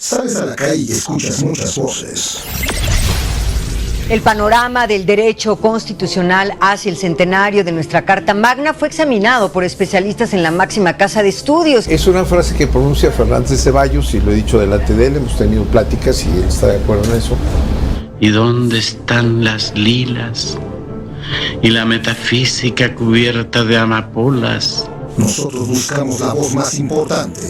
Sales a la calle y escuchas muchas voces. El panorama del derecho constitucional hacia el centenario de nuestra Carta Magna fue examinado por especialistas en la máxima casa de estudios. Es una frase que pronuncia Fernández de Ceballos y lo he dicho delante de él, hemos tenido pláticas y él está de acuerdo en eso. ¿Y dónde están las lilas y la metafísica cubierta de amapolas? Nosotros buscamos la voz más importante.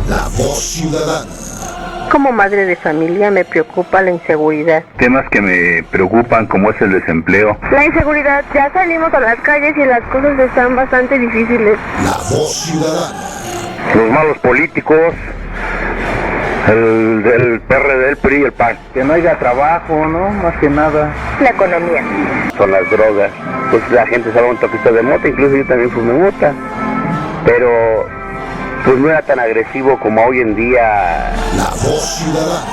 La voz ciudadana. Como madre de familia me preocupa la inseguridad. Temas que me preocupan como es el desempleo. La inseguridad, ya salimos a las calles y las cosas están bastante difíciles. La voz ciudadana. Los malos políticos, el PRD, el PRI, el PAN. Que no haya trabajo, ¿no? Más que nada. La economía. Son las drogas. Pues la gente se va un toquito de mota, incluso yo también fumé mota. Pero pues no era tan agresivo como hoy en día. La voz ciudadana.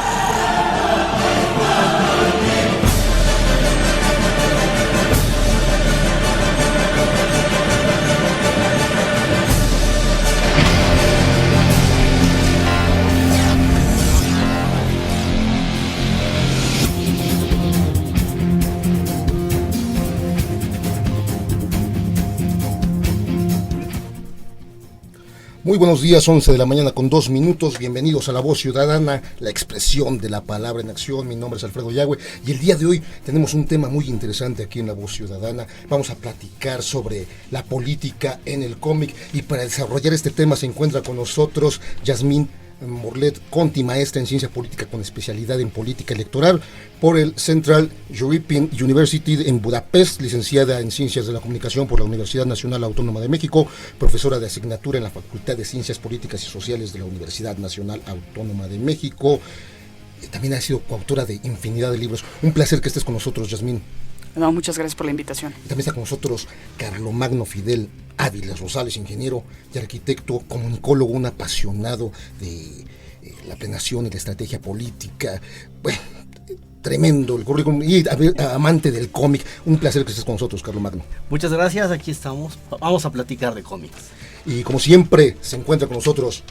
Muy buenos días, 11 de la mañana con 2 minutos, bienvenidos a La Voz Ciudadana, la expresión de la palabra en acción. Mi nombre es Alfredo Yagüe y el día de hoy tenemos un tema muy interesante aquí en La Voz Ciudadana. Vamos a platicar sobre la política en el cómic y para desarrollar este tema se encuentra con nosotros Yasmín Morlet Conti, maestra en ciencia política con especialidad en política electoral por el Central European University en Budapest, licenciada en Ciencias de la Comunicación por la Universidad Nacional Autónoma de México, profesora de asignatura en la Facultad de Ciencias Políticas y Sociales de la Universidad Nacional Autónoma de México. También ha sido coautora de infinidad de libros. Un placer que estés con nosotros, Yasmín. No, muchas gracias por la invitación. También está con nosotros Carlomagno Fidel Ávila Rosales, ingeniero y arquitecto, comunicólogo, un apasionado de la planeación y la estrategia política. Bueno, tremendo el currículum y amante del cómic. Un placer que estés con nosotros, Carlomagno. Muchas gracias, aquí estamos. Vamos a platicar de cómics. Y como siempre, se encuentra con nosotros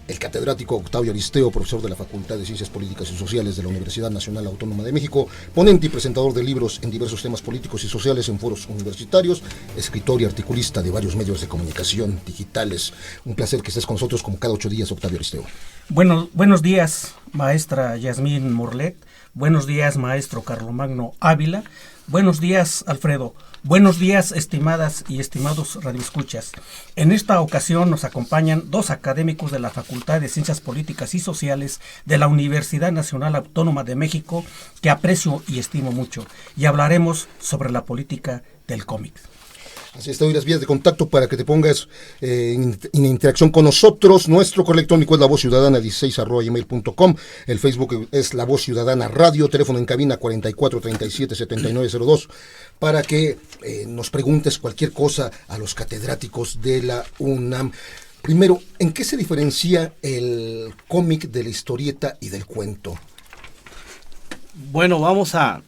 el catedrático Octavio Aristeo, profesor de la Facultad de Ciencias Políticas y Sociales de la Universidad Nacional Autónoma de México, ponente y presentador de libros en diversos temas políticos y sociales en foros universitarios, escritor y articulista de varios medios de comunicación digitales. Un placer que estés con nosotros como cada 8 días, Octavio Aristeo. Buenos días, maestra Yasmín Morlet. Buenos días, maestro Carlomagno Ávila. Buenos días, Alfredo. Buenos días, estimadas y estimados radioescuchas. En esta ocasión nos acompañan dos académicos de la Facultad de Ciencias Políticas y Sociales de la Universidad Nacional Autónoma de México, que aprecio y estimo mucho, y hablaremos sobre la política del cómic. Así está, hoy las vías de contacto para que te pongas en interacción con nosotros. Nuestro correo electrónico es lavozciudadana16@gmail.com. El Facebook es La Voz Ciudadana Radio. Teléfono en cabina 4437-7902 para que nos preguntes cualquier cosa a los catedráticos de la UNAM. Primero, ¿en qué se diferencia el cómic de la historieta y del cuento? Bueno, vamos a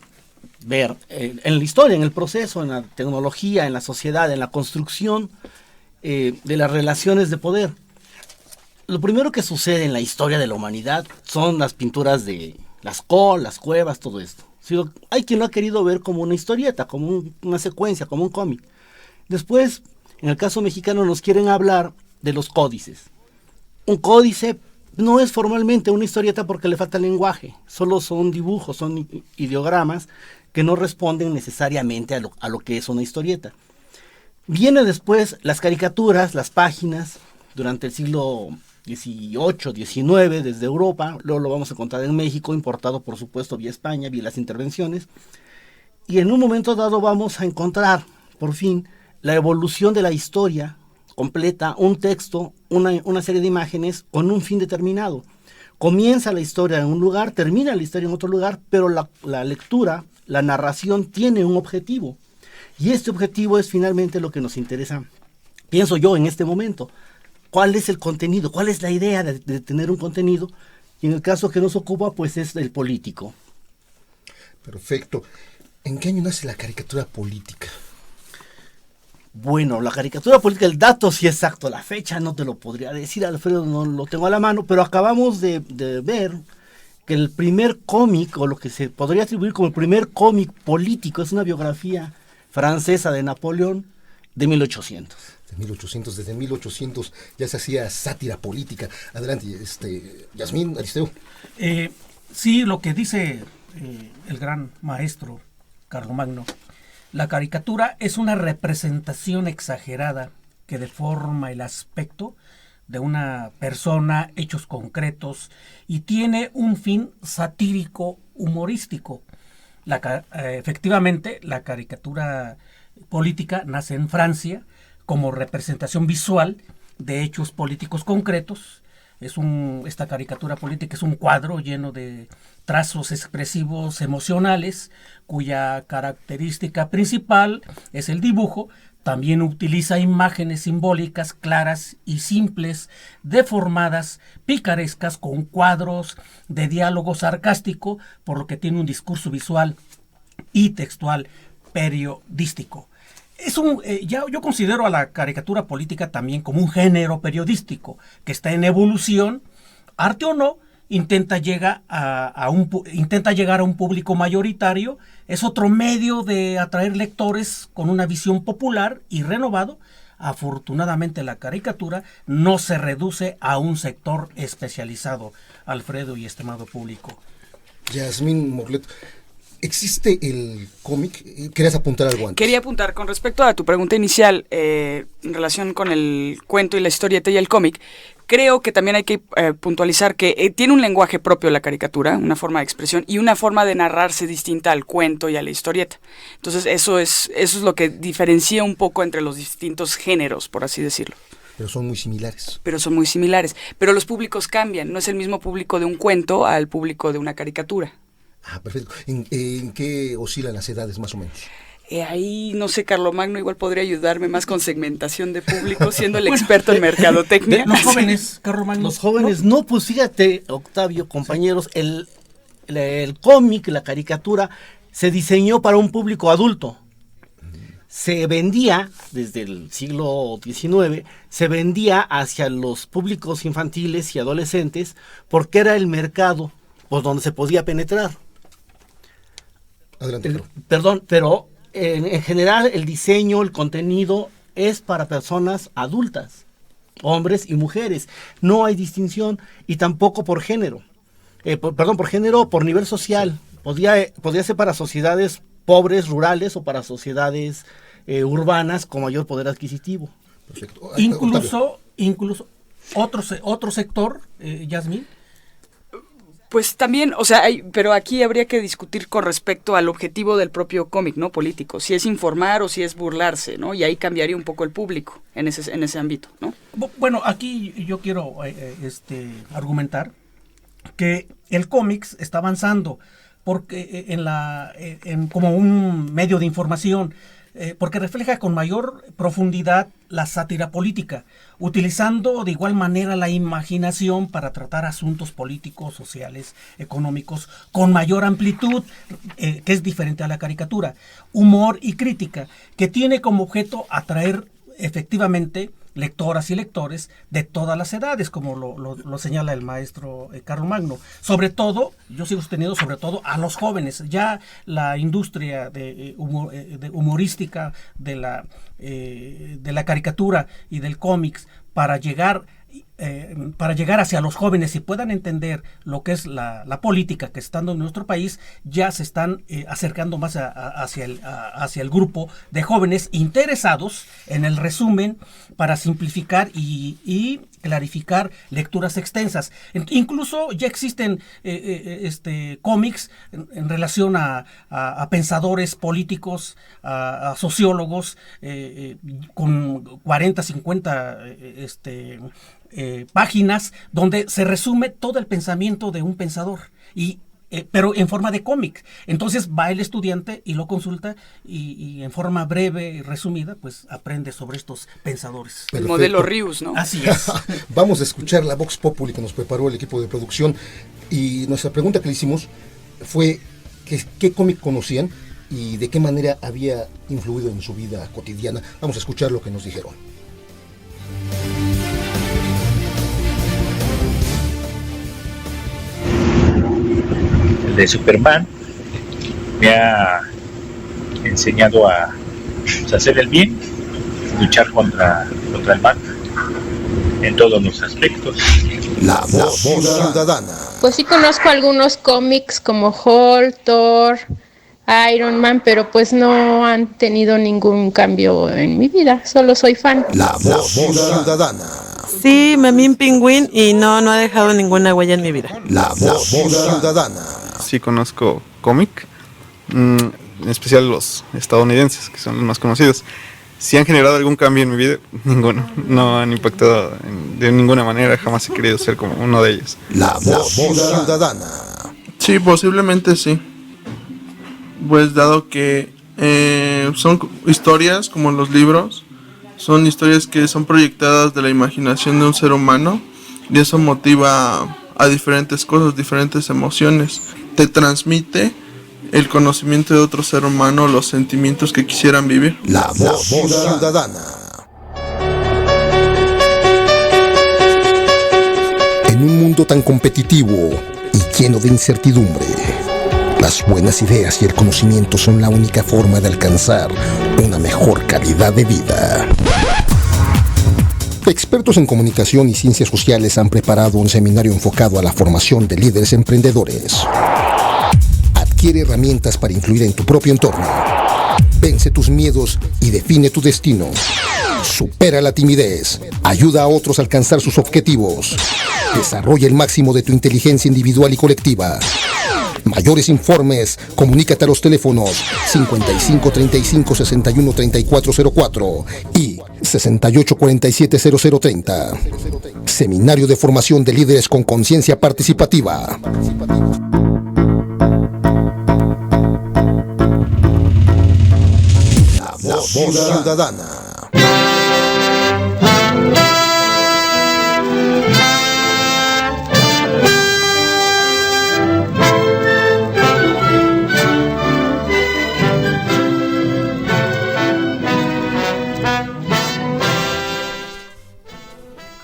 ver en la historia, en el proceso, en la tecnología, en la sociedad, en la construcción de las relaciones de poder. Lo primero que sucede en la historia de la humanidad son las pinturas de las cuevas, todo esto. Hay quien lo ha querido ver como una historieta, como una secuencia, como un cómic. Después, en el caso mexicano, nos quieren hablar de los códices. Un códice no es formalmente una historieta porque le falta lenguaje, solo son dibujos, son ideogramas que no responden necesariamente a lo que es una historieta. Viene después las caricaturas, las páginas, durante el siglo XVIII, XIX, desde Europa, luego lo vamos a encontrar en México, importado por supuesto vía España, vía las intervenciones, y en un momento dado vamos a encontrar, por fin, la evolución de la historia completa, un texto, una serie de imágenes con un fin determinado. Comienza la historia en un lugar, termina la historia en otro lugar, pero la lectura, la narración tiene un objetivo. Y este objetivo es finalmente lo que nos interesa, pienso yo, en este momento. ¿Cuál es el contenido? ¿Cuál es la idea de tener un contenido? Y en el caso que nos ocupa, pues es el político. Perfecto. ¿En qué año nace la caricatura política? Bueno, la caricatura política, el dato sí exacto, la fecha no te lo podría decir, Alfredo, no lo tengo a la mano, pero acabamos de ver que el primer cómic, o lo que se podría atribuir como el primer cómic político, es una biografía francesa de Napoleón de 1800. Desde 1800 ya se hacía sátira política. Adelante, Yasmín, Aristeo. Sí, lo que dice el gran maestro Carlomagno, la caricatura es una representación exagerada que deforma el aspecto de una persona, hechos concretos, y tiene un fin satírico humorístico. Efectivamente, la caricatura política nace en Francia como representación visual de hechos políticos concretos. Esta caricatura política es un cuadro lleno de trazos expresivos emocionales, cuya característica principal es el dibujo. También utiliza imágenes simbólicas claras y simples, deformadas, picarescas, con cuadros de diálogo sarcástico, por lo que tiene un discurso visual y textual periodístico. Yo considero a la caricatura política también como un género periodístico que está en evolución, arte o no, intenta llegar a un público mayoritario. Es otro medio de atraer lectores con una visión popular y renovado. Afortunadamente la caricatura no se reduce a un sector especializado, Alfredo y estimado público. Yasmín Morlet, ¿existe el cómic? ¿Querías apuntar algo antes? Quería apuntar con respecto a tu pregunta inicial en relación con el cuento y la historieta y el cómic. Creo que también hay que puntualizar que tiene un lenguaje propio la caricatura, una forma de expresión y una forma de narrarse distinta al cuento y a la historieta. Entonces eso es lo que diferencia un poco entre los distintos géneros, por así decirlo. Pero son muy similares. Pero los públicos cambian. No es el mismo público de un cuento al público de una caricatura. Ah, perfecto. ¿En qué oscilan las edades más o menos? Ahí, no sé, Carlomagno igual podría ayudarme más con segmentación de público, siendo el experto en mercadotecnia. Los jóvenes, Carlomagno. Los jóvenes, no, pues fíjate, Octavio, compañeros, el cómic, la caricatura, se diseñó para un público adulto. Se vendía, desde el siglo XIX, se vendía hacia los públicos infantiles y adolescentes, porque era el mercado pues, donde se podía penetrar. Adelante. Pero en general el diseño, el contenido es para personas adultas, hombres y mujeres. No hay distinción y tampoco por género. Por género, por nivel social. Podría ser para sociedades pobres, rurales o para sociedades urbanas con mayor poder adquisitivo. Perfecto. Incluso otro sector, Yasmín. Pues también, o sea, pero aquí habría que discutir con respecto al objetivo del propio cómic, ¿no? Político, si es informar o si es burlarse, ¿no? Y ahí cambiaría un poco el público en ese ámbito, ¿no? Bueno, aquí yo quiero argumentar que el cómic está avanzando porque como un medio de información, porque refleja con mayor profundidad la sátira política, utilizando de igual manera la imaginación para tratar asuntos políticos, sociales, económicos, con mayor amplitud, que es diferente a la caricatura, humor y crítica, que tiene como objeto atraer efectivamente lectoras y lectores de todas las edades, como lo señala el maestro Carlomagno. Sobre todo, yo sigo sosteniendo sobre todo a los jóvenes. Ya la industria de humorística de la caricatura y del cómics para llegar hacia los jóvenes y puedan entender lo que es la política que está dando en nuestro país, ya se están acercando más hacia el grupo de jóvenes interesados en el resumen para simplificar y clarificar lecturas extensas. Incluso ya existen cómics en relación a pensadores políticos, a sociólogos, con 40, 50 páginas donde se resume todo el pensamiento de un pensador pero en forma de cómic. Entonces va el estudiante y lo consulta y en forma breve y resumida pues aprende sobre estos pensadores. El modelo Rius, ¿no? Así es. Vamos a escuchar la Vox Populi que nos preparó el equipo de producción y nuestra pregunta que le hicimos fue ¿qué cómic conocían? y de qué manera había influido en su vida cotidiana. Vamos a escuchar lo que nos dijeron. El de Superman me ha enseñado a hacer el bien, luchar contra el mal en todos los aspectos. La voz ciudadana. Pues sí conozco algunos cómics como Hulk, Thor, Iron Man, pero pues no han tenido ningún cambio en mi vida, solo soy fan. La voz ciudadana. Sí, Memín Pingüín y no ha dejado ninguna huella en mi vida. La voz ciudadana. Sí conozco cómic, en especial los estadounidenses, que son los más conocidos. Si han generado algún cambio en mi vida, ninguno. No han impactado de ninguna manera, jamás he querido ser como uno de ellos. La voz ciudadana. Sí, posiblemente sí. Pues dado que son historias como los libros, son historias que son proyectadas de la imaginación de un ser humano y eso motiva a diferentes cosas, diferentes emociones. Te transmite el conocimiento de otro ser humano, los sentimientos que quisieran vivir. La voz ciudadana. En un mundo tan competitivo y lleno de incertidumbre, las buenas ideas y el conocimiento son la única forma de alcanzar una mejor calidad de vida. Expertos en comunicación y ciencias sociales han preparado un seminario enfocado a la formación de líderes emprendedores. Adquiere herramientas para influir en tu propio entorno. Vence tus miedos y define tu destino. Supera la timidez. Ayuda a otros a alcanzar sus objetivos. Desarrolla el máximo de tu inteligencia individual y colectiva. Mayores informes, comunícate a los teléfonos 55 35 61 34 04 y 68 47 0030. Seminario de formación de líderes con conciencia participativa. La voz ciudadana.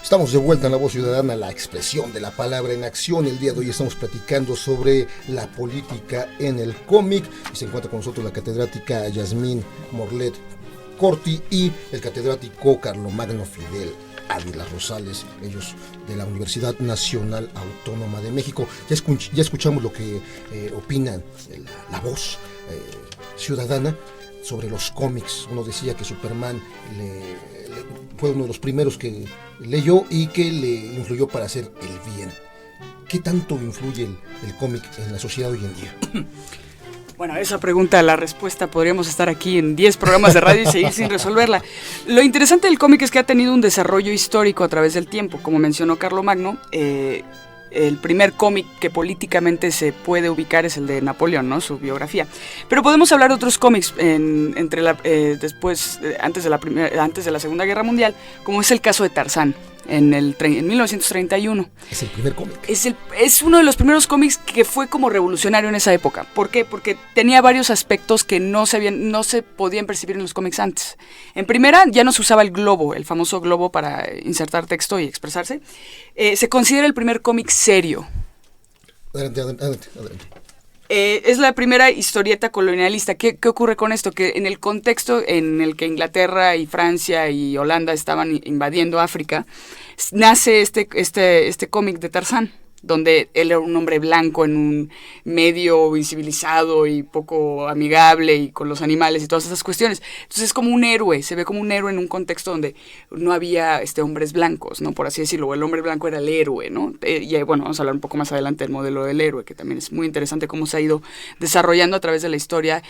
Estamos de vuelta en La Voz Ciudadana, la expresión de la palabra en acción. El día de hoy estamos platicando sobre la política en el cómic. Y se encuentra con nosotros la catedrática Yasmín Morlet Corti y el catedrático Carlomagno Fidel Ávila Rosales, ellos de la Universidad Nacional Autónoma de México. Ya escuchamos lo que opinan la voz ciudadana sobre los cómics. Uno decía que Superman fue uno de los primeros que leyó y que le influyó para hacer el bien. ¿Qué tanto influye el cómic en la sociedad hoy en día? Bueno, esa pregunta, la respuesta, podríamos estar aquí en 10 programas de radio y seguir sin resolverla. Lo interesante del cómic es que ha tenido un desarrollo histórico a través del tiempo. Como mencionó Carlomagno, el primer cómic que políticamente se puede ubicar es el de Napoleón, ¿no? Su biografía. Pero podemos hablar de otros cómics antes de la Segunda Guerra Mundial, como es el caso de Tarzán. En 1931. Es el primer cómic. Es uno de los primeros cómics que fue como revolucionario en esa época. ¿Por qué? Porque tenía varios aspectos que no se podían percibir en los cómics antes. En primera, ya no se usaba el globo, el famoso globo para insertar texto y expresarse. Se considera el primer cómic serio. Adelante. Es la primera historieta colonialista. ¿Qué ocurre con esto? Que en el contexto en el que Inglaterra y Francia y Holanda estaban invadiendo África, nace este cómic de Tarzán, donde él era un hombre blanco en un medio incivilizado y poco amigable y con los animales y todas esas cuestiones. Entonces es como un héroe, se ve como un héroe en un contexto donde no había hombres blancos, ¿no? Por así decirlo, el hombre blanco era el héroe, ¿no? Y bueno, vamos a hablar un poco más adelante del modelo del héroe, que también es muy interesante cómo se ha ido desarrollando a través de la historia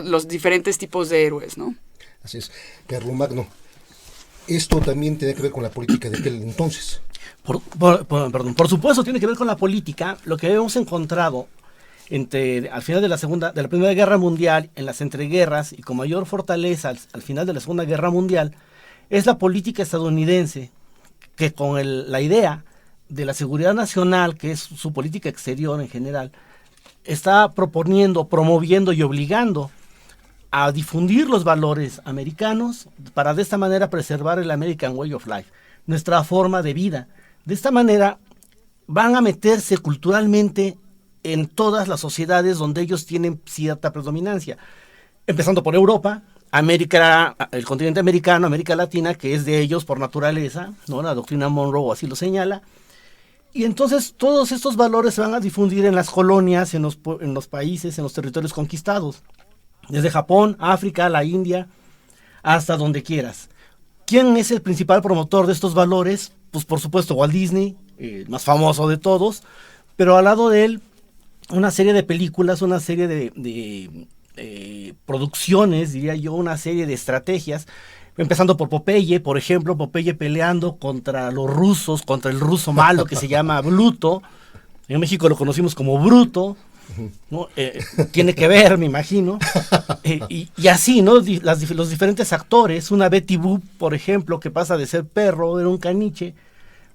los diferentes tipos de héroes, ¿no? Así es. Carlomagno, esto también tiene que ver con la política de aquel entonces. Por supuesto tiene que ver con la política. Lo que hemos encontrado al final de la Primera Guerra Mundial, en las entreguerras y con mayor fortaleza al final de la Segunda Guerra Mundial, es la política estadounidense que con la idea de la seguridad nacional, que es su política exterior en general, está proponiendo, promoviendo y obligando a difundir los valores americanos para de esta manera preservar el American Way of Life, nuestra forma de vida. De esta manera van a meterse culturalmente en todas las sociedades donde ellos tienen cierta predominancia, empezando por Europa, América, el continente americano, América Latina, que es de ellos por naturaleza, ¿no? La doctrina Monroe así lo señala. Y entonces todos estos valores se van a difundir en las colonias, en los países, en los territorios conquistados. Desde Japón, África, la India, hasta donde quieras. ¿Quién es el principal promotor de estos valores? Pues por supuesto Walt Disney, el más famoso de todos, pero al lado de él una serie de películas, una serie de producciones, diría yo, una serie de estrategias, empezando por Popeye, por ejemplo, Popeye peleando contra los rusos, contra el ruso malo que se llama Bluto. En México lo conocimos como Bruto, ¿no? Tiene que ver, me imagino. Y así, ¿no? Los diferentes actores, una Betty Boop, por ejemplo, que pasa de ser perro, era un caniche,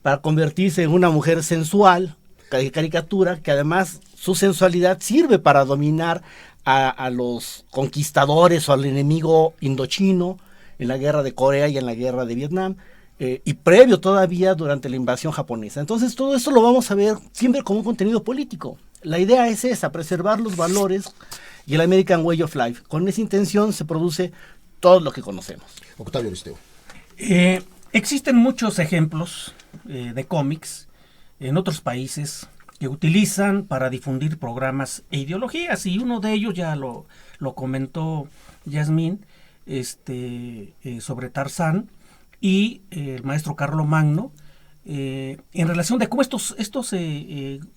para convertirse en una mujer sensual, caricatura, que además su sensualidad sirve para dominar a los conquistadores o al enemigo indochino en la guerra de Corea y en la guerra de Vietnam, y previo todavía durante la invasión japonesa. Entonces todo esto lo vamos a ver siempre como un contenido político. La idea es esa, preservar los valores y el American Way of Life. Con esa intención se produce todo lo que conocemos. Octavio Aristeo. Existen muchos ejemplos de cómics en otros países que utilizan para difundir programas e ideologías, y uno de ellos ya lo comentó Yasmín, sobre Tarzán y el maestro Carlomagno, en relación de cómo estos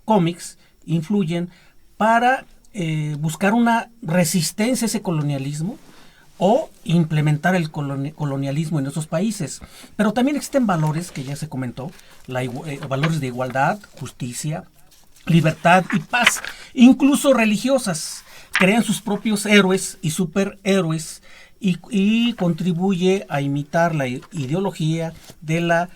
cómics influyen para buscar una resistencia a ese colonialismo o implementar el colonialismo en esos países. Pero también existen valores que ya se comentó, valores de igualdad, justicia, libertad y paz, incluso religiosas. Crean sus propios héroes y superhéroes y contribuye a imitar la ideología de la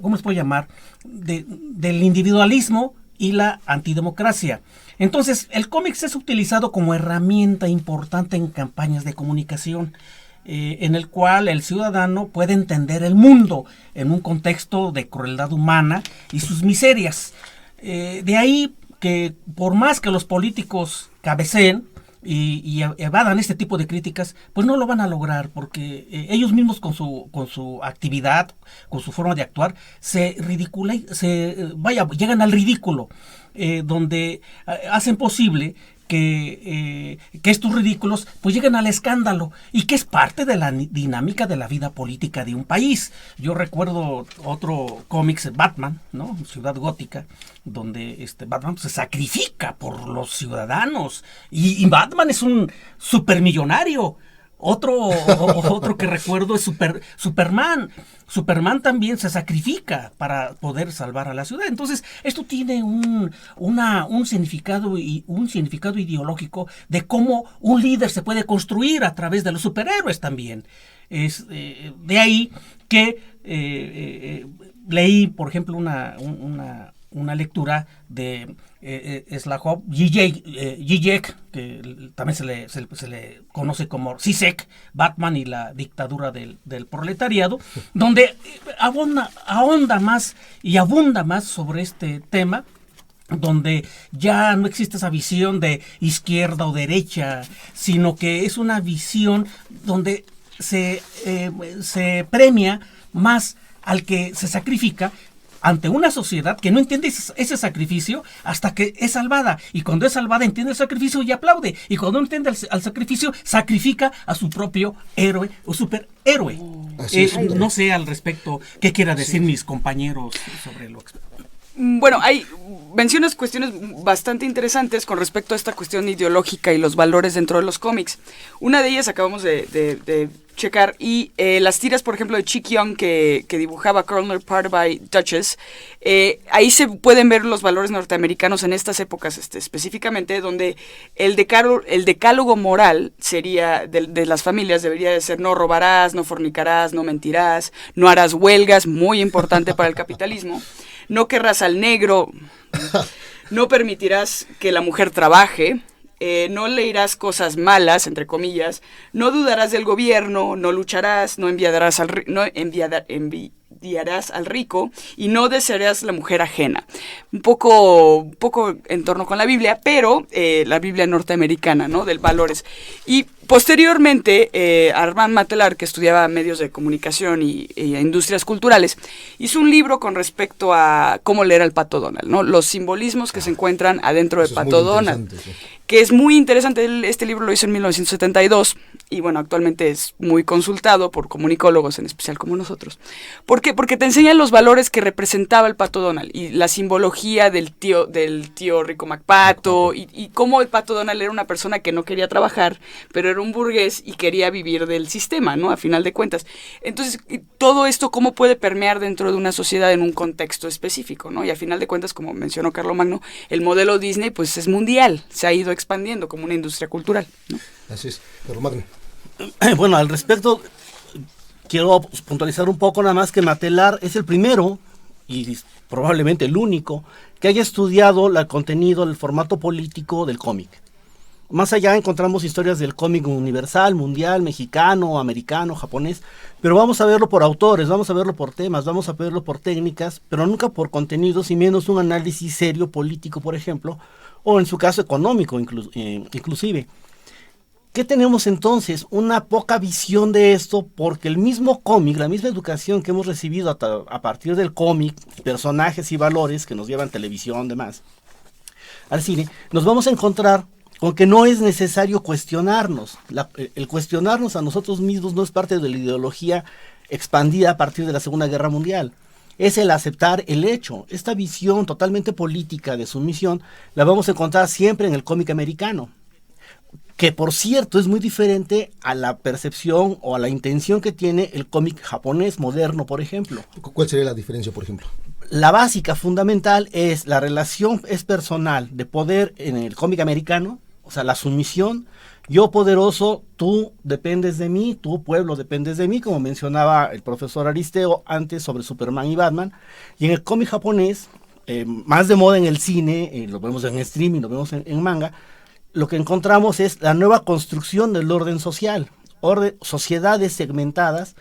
¿cómo se puede llamar? Del individualismo y la antidemocracia. Entonces, el cómics es utilizado como herramienta importante en campañas de comunicación, en el cual el ciudadano puede entender el mundo en un contexto de crueldad humana y sus miserias. De ahí que por más que los políticos cabeceen y evadan este tipo de críticas, pues no lo van a lograr, porque ellos mismos con su actividad, con su forma de actuar, llegan al ridículo, donde hacen posible que estos ridículos pues lleguen al escándalo, y que es parte de la dinámica de la vida política de un país. Yo recuerdo otro cómics, Batman, ¿no? Ciudad Gótica, donde Batman se sacrifica por los ciudadanos, y Batman es un supermillonario. Otro que recuerdo es Superman. Superman también se sacrifica para poder salvar a la ciudad. Entonces, esto tiene un significado ideológico de cómo un líder se puede construir a través de los superhéroes también. Es de ahí que leí, por ejemplo, una lectura de Slavoj Žižek, que también se le conoce como Zizek, Batman y la dictadura del proletariado, donde ahonda más y abunda más sobre este tema, donde ya no existe esa visión de izquierda o derecha, sino que es una visión donde se premia más al que se sacrifica ante una sociedad que no entiende ese sacrificio hasta que es salvada. Y cuando es salvada entiende el sacrificio y aplaude. Y cuando no entiende al sacrificio, sacrifica a su propio héroe o superhéroe. No sé al respecto qué quiera decir mis compañeros sobre lo que... Bueno, mencionas cuestiones bastante interesantes con respecto a esta cuestión ideológica y los valores dentro de los cómics. Una de ellas acabamos de checar, y las tiras, por ejemplo, de Chick Young que dibujaba Colonel Party Duchess, ahí se pueden ver los valores norteamericanos en estas épocas específicamente, donde el decálogo moral sería de las familias debería de ser: no robarás, no fornicarás, no mentirás, no harás huelgas, muy importante para el capitalismo. no querrás al negro, no permitirás que la mujer trabaje, no leerás cosas malas, entre comillas, no dudarás del gobierno, no lucharás, no envidiarás al rico y no desearás la mujer ajena. Un poco en torno con la Biblia, pero la Biblia norteamericana, ¿no? Del valores. Y posteriormente, Armand Matelar, que estudiaba medios de comunicación y industrias culturales, hizo un libro con respecto a cómo leer al Pato Donald, ¿no? Los simbolismos que se encuentran adentro de Pato Donald. Sí. Que es muy interesante. Este libro lo hizo en 1972 y bueno, actualmente es muy consultado por comunicólogos, en especial como nosotros. ¿Por qué? Porque te enseña los valores que representaba el Pato Donald y la simbología del tío Rico McPato y cómo el Pato Donald era una persona que no quería trabajar, pero era un burgués y quería vivir del sistema, ¿no? A final de cuentas. Entonces, todo esto cómo puede permear dentro de una sociedad en un contexto específico, ¿no? Y a final de cuentas, como mencionó Carlomagno, el modelo Disney pues es mundial, se ha ido expandiendo como una industria cultural, ¿no? Así es, Carlomagno. Bueno, al respecto, quiero puntualizar un poco nada más que Matelar es el primero, y probablemente el único, que haya estudiado el contenido, el formato político del cómic. Más allá encontramos historias del cómic universal, mundial, mexicano, americano, japonés, pero vamos a verlo por autores, vamos a verlo por temas, vamos a verlo por técnicas, pero nunca por contenidos y menos un análisis serio político, por ejemplo, o en su caso económico inclusive. ¿Qué tenemos entonces? Una poca visión de esto, porque el mismo cómic, la misma educación que hemos recibido a partir del cómic, personajes y valores que nos llevan televisión, demás, al cine, nos vamos a encontrar con que no es necesario cuestionarnos. El cuestionarnos a nosotros mismos no es parte de la ideología expandida a partir de la Segunda Guerra Mundial. Es el aceptar el hecho. Esta visión totalmente política de sumisión la vamos a encontrar siempre en el cómic americano, que por cierto es muy diferente a la percepción o a la intención que tiene el cómic japonés moderno, por ejemplo. ¿Cuál sería la diferencia, por ejemplo? La básica, fundamental, es la relación es personal de poder en el cómic americano, o sea, la sumisión. Yo poderoso, tú dependes de mí, tú pueblo dependes de mí, como mencionaba el profesor Aristeo antes sobre Superman y Batman. Y en el cómic japonés, más de moda en el cine, lo vemos en streaming, lo vemos en manga, lo que encontramos es la nueva construcción del orden social, sociedades segmentadas,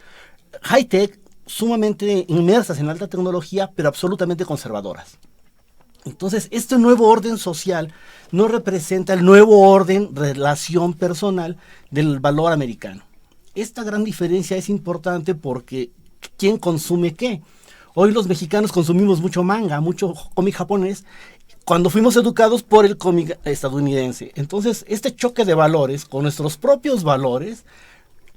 high-tech, sumamente inmersas en alta tecnología, pero absolutamente conservadoras. Entonces, este nuevo orden social no representa el nuevo orden, relación personal del valor americano. Esta gran diferencia es importante porque ¿quién consume qué? Hoy los mexicanos consumimos mucho manga, mucho cómic japonés, cuando fuimos educados por el cómic estadounidense. Entonces, este choque de valores con nuestros propios valores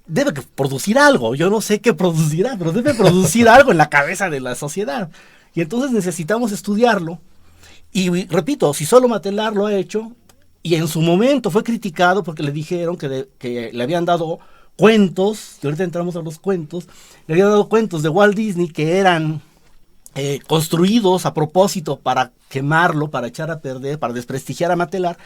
debe producir algo. Yo no sé qué producirá, pero debe producir algo en la cabeza de la sociedad. Y entonces necesitamos estudiarlo. Y repito, si solo Matelar lo ha hecho, y en su momento fue criticado porque le dijeron que le habían dado cuentos, y ahorita entramos a los cuentos, le habían dado cuentos de Walt Disney que eran construidos a propósito para quemarlo, para echar a perder, para desprestigiar a Matelar.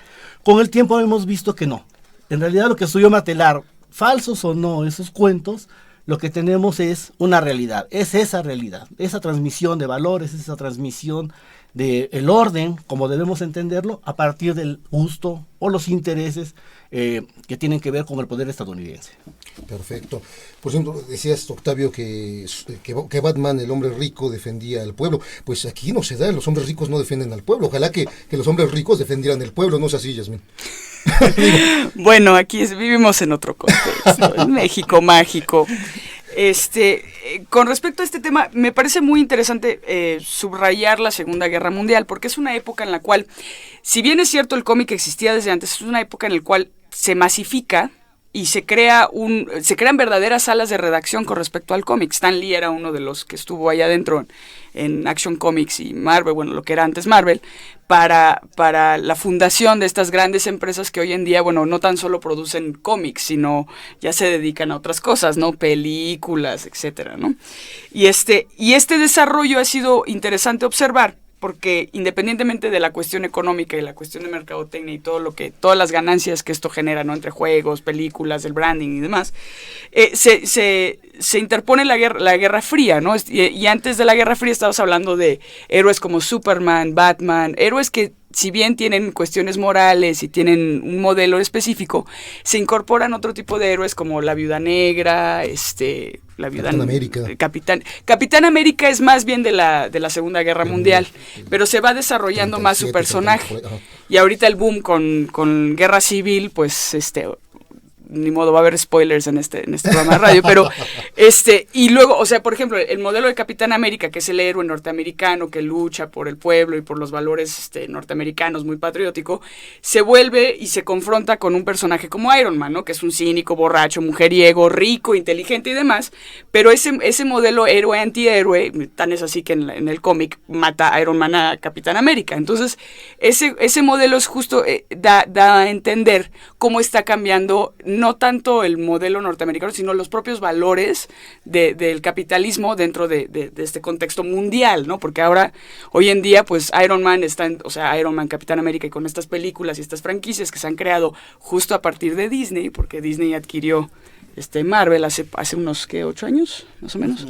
Con el tiempo hemos visto que no. En realidad lo que estudió Matelar, falsos o no esos cuentos, lo que tenemos es una realidad, es esa realidad, esa transmisión de valores, esa transmisión del orden, como debemos entenderlo, a partir del gusto o los intereses que tienen que ver con el poder estadounidense. Perfecto. Por ejemplo, decías, Octavio, que Batman, el hombre rico, defendía al pueblo. Pues aquí no se da, los hombres ricos no defienden al pueblo. Ojalá que los hombres ricos defendieran el pueblo, no es así, Yasmín. Bueno, aquí vivimos en otro contexto, en México mágico. Con respecto a este tema, me parece muy interesante subrayar la Segunda Guerra Mundial, porque es una época en la cual, si bien es cierto el cómic existía desde antes, es una época en la cual se masifica y se crean verdaderas salas de redacción con respecto al cómic. Stan Lee era uno de los que estuvo allá adentro en Action Comics y Marvel, bueno, lo que era antes Marvel, para la fundación de estas grandes empresas que hoy en día, bueno, no tan solo producen cómics, sino ya se dedican a otras cosas, ¿no? Películas, etcétera, ¿no? Y este desarrollo ha sido interesante observar, porque independientemente de la cuestión económica y la cuestión de mercadotecnia y todas las ganancias que esto genera, ¿no? Entre juegos, películas, el branding y demás, se se interpone la Guerra Fría, ¿no? Y antes de la Guerra Fría estábamos hablando de héroes como Superman, Batman, héroes que si bien tienen cuestiones morales y tienen un modelo específico, se incorporan otro tipo de héroes como la Viuda Negra, la Viuda Capitán América. Capitán América es más bien de la Segunda Guerra Mundial, pero se va desarrollando más su personaje. Y ahorita el boom con Guerra Civil, pues ni modo, va a haber spoilers en este programa de radio, pero y luego, o sea, por ejemplo, el modelo de Capitán América, que es el héroe norteamericano que lucha por el pueblo y por los valores norteamericanos, muy patriótico, se vuelve y se confronta con un personaje como Iron Man, ¿no? Que es un cínico, borracho, mujeriego, rico, inteligente y demás, pero ese modelo héroe-antihéroe, tan es así que en el cómic mata a Iron Man a Capitán América. Entonces, ese modelo es justo, da a entender cómo está cambiando no tanto el modelo norteamericano, sino los propios valores del capitalismo dentro de este contexto mundial, ¿no? Porque ahora, hoy en día, pues Iron Man Iron Man, Capitán América, y con estas películas y estas franquicias que se han creado justo a partir de Disney, porque Disney adquirió Marvel hace unos, 8 años, más o menos.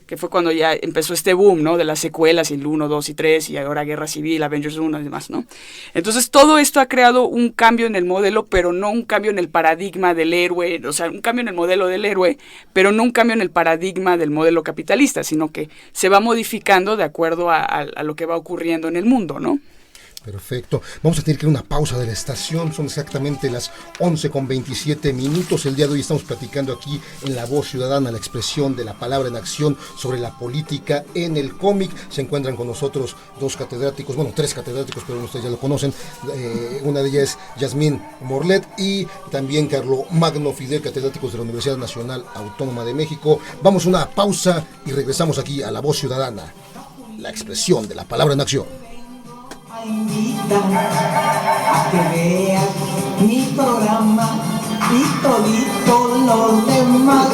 Que fue cuando ya empezó este boom, ¿no? De las secuelas, el 1, 2 y 3, y ahora Guerra Civil, Avengers 1 y demás, ¿no? Entonces, todo esto ha creado un cambio en el modelo, pero no un cambio en el paradigma del héroe, o sea, un cambio en el modelo del héroe, pero no un cambio en el paradigma del modelo capitalista, sino que se va modificando de acuerdo a lo que va ocurriendo en el mundo, ¿no? Perfecto. Vamos a tener que ir a una pausa de la estación. Son exactamente las 11:27. El día de hoy estamos platicando aquí en La Voz Ciudadana, la expresión de la palabra en acción sobre la política en el cómic. Se encuentran con nosotros tres catedráticos, pero ustedes ya lo conocen. Una de ellas es Yasmín Morlet y también Carlo Magno Fidel, catedráticos de la Universidad Nacional Autónoma de México. Vamos a una pausa y regresamos aquí a La Voz Ciudadana, la expresión de la palabra en acción. Invita a que veas mi programa y todito los demás.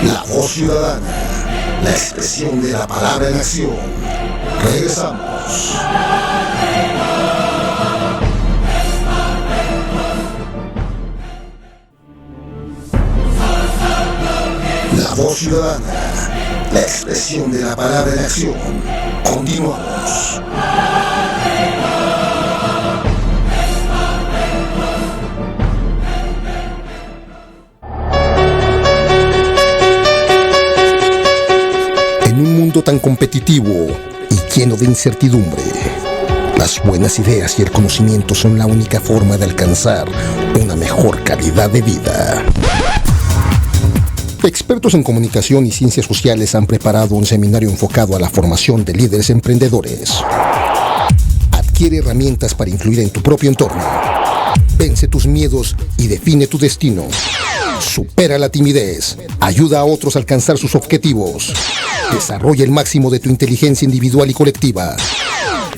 La Voz Ciudadana, la expresión de la palabra en acción. Regresamos. La Voz Ciudadana, la expresión de la palabra en acción. Continuamos. En un mundo tan competitivo y lleno de incertidumbre, las buenas ideas y el conocimiento son la única forma de alcanzar una mejor calidad de vida. Expertos en comunicación y ciencias sociales han preparado un seminario enfocado a la formación de líderes emprendedores. Adquiere herramientas para influir en tu propio entorno. Vence tus miedos y define tu destino. Supera la timidez. Ayuda a otros a alcanzar sus objetivos. Desarrolla el máximo de tu inteligencia individual y colectiva.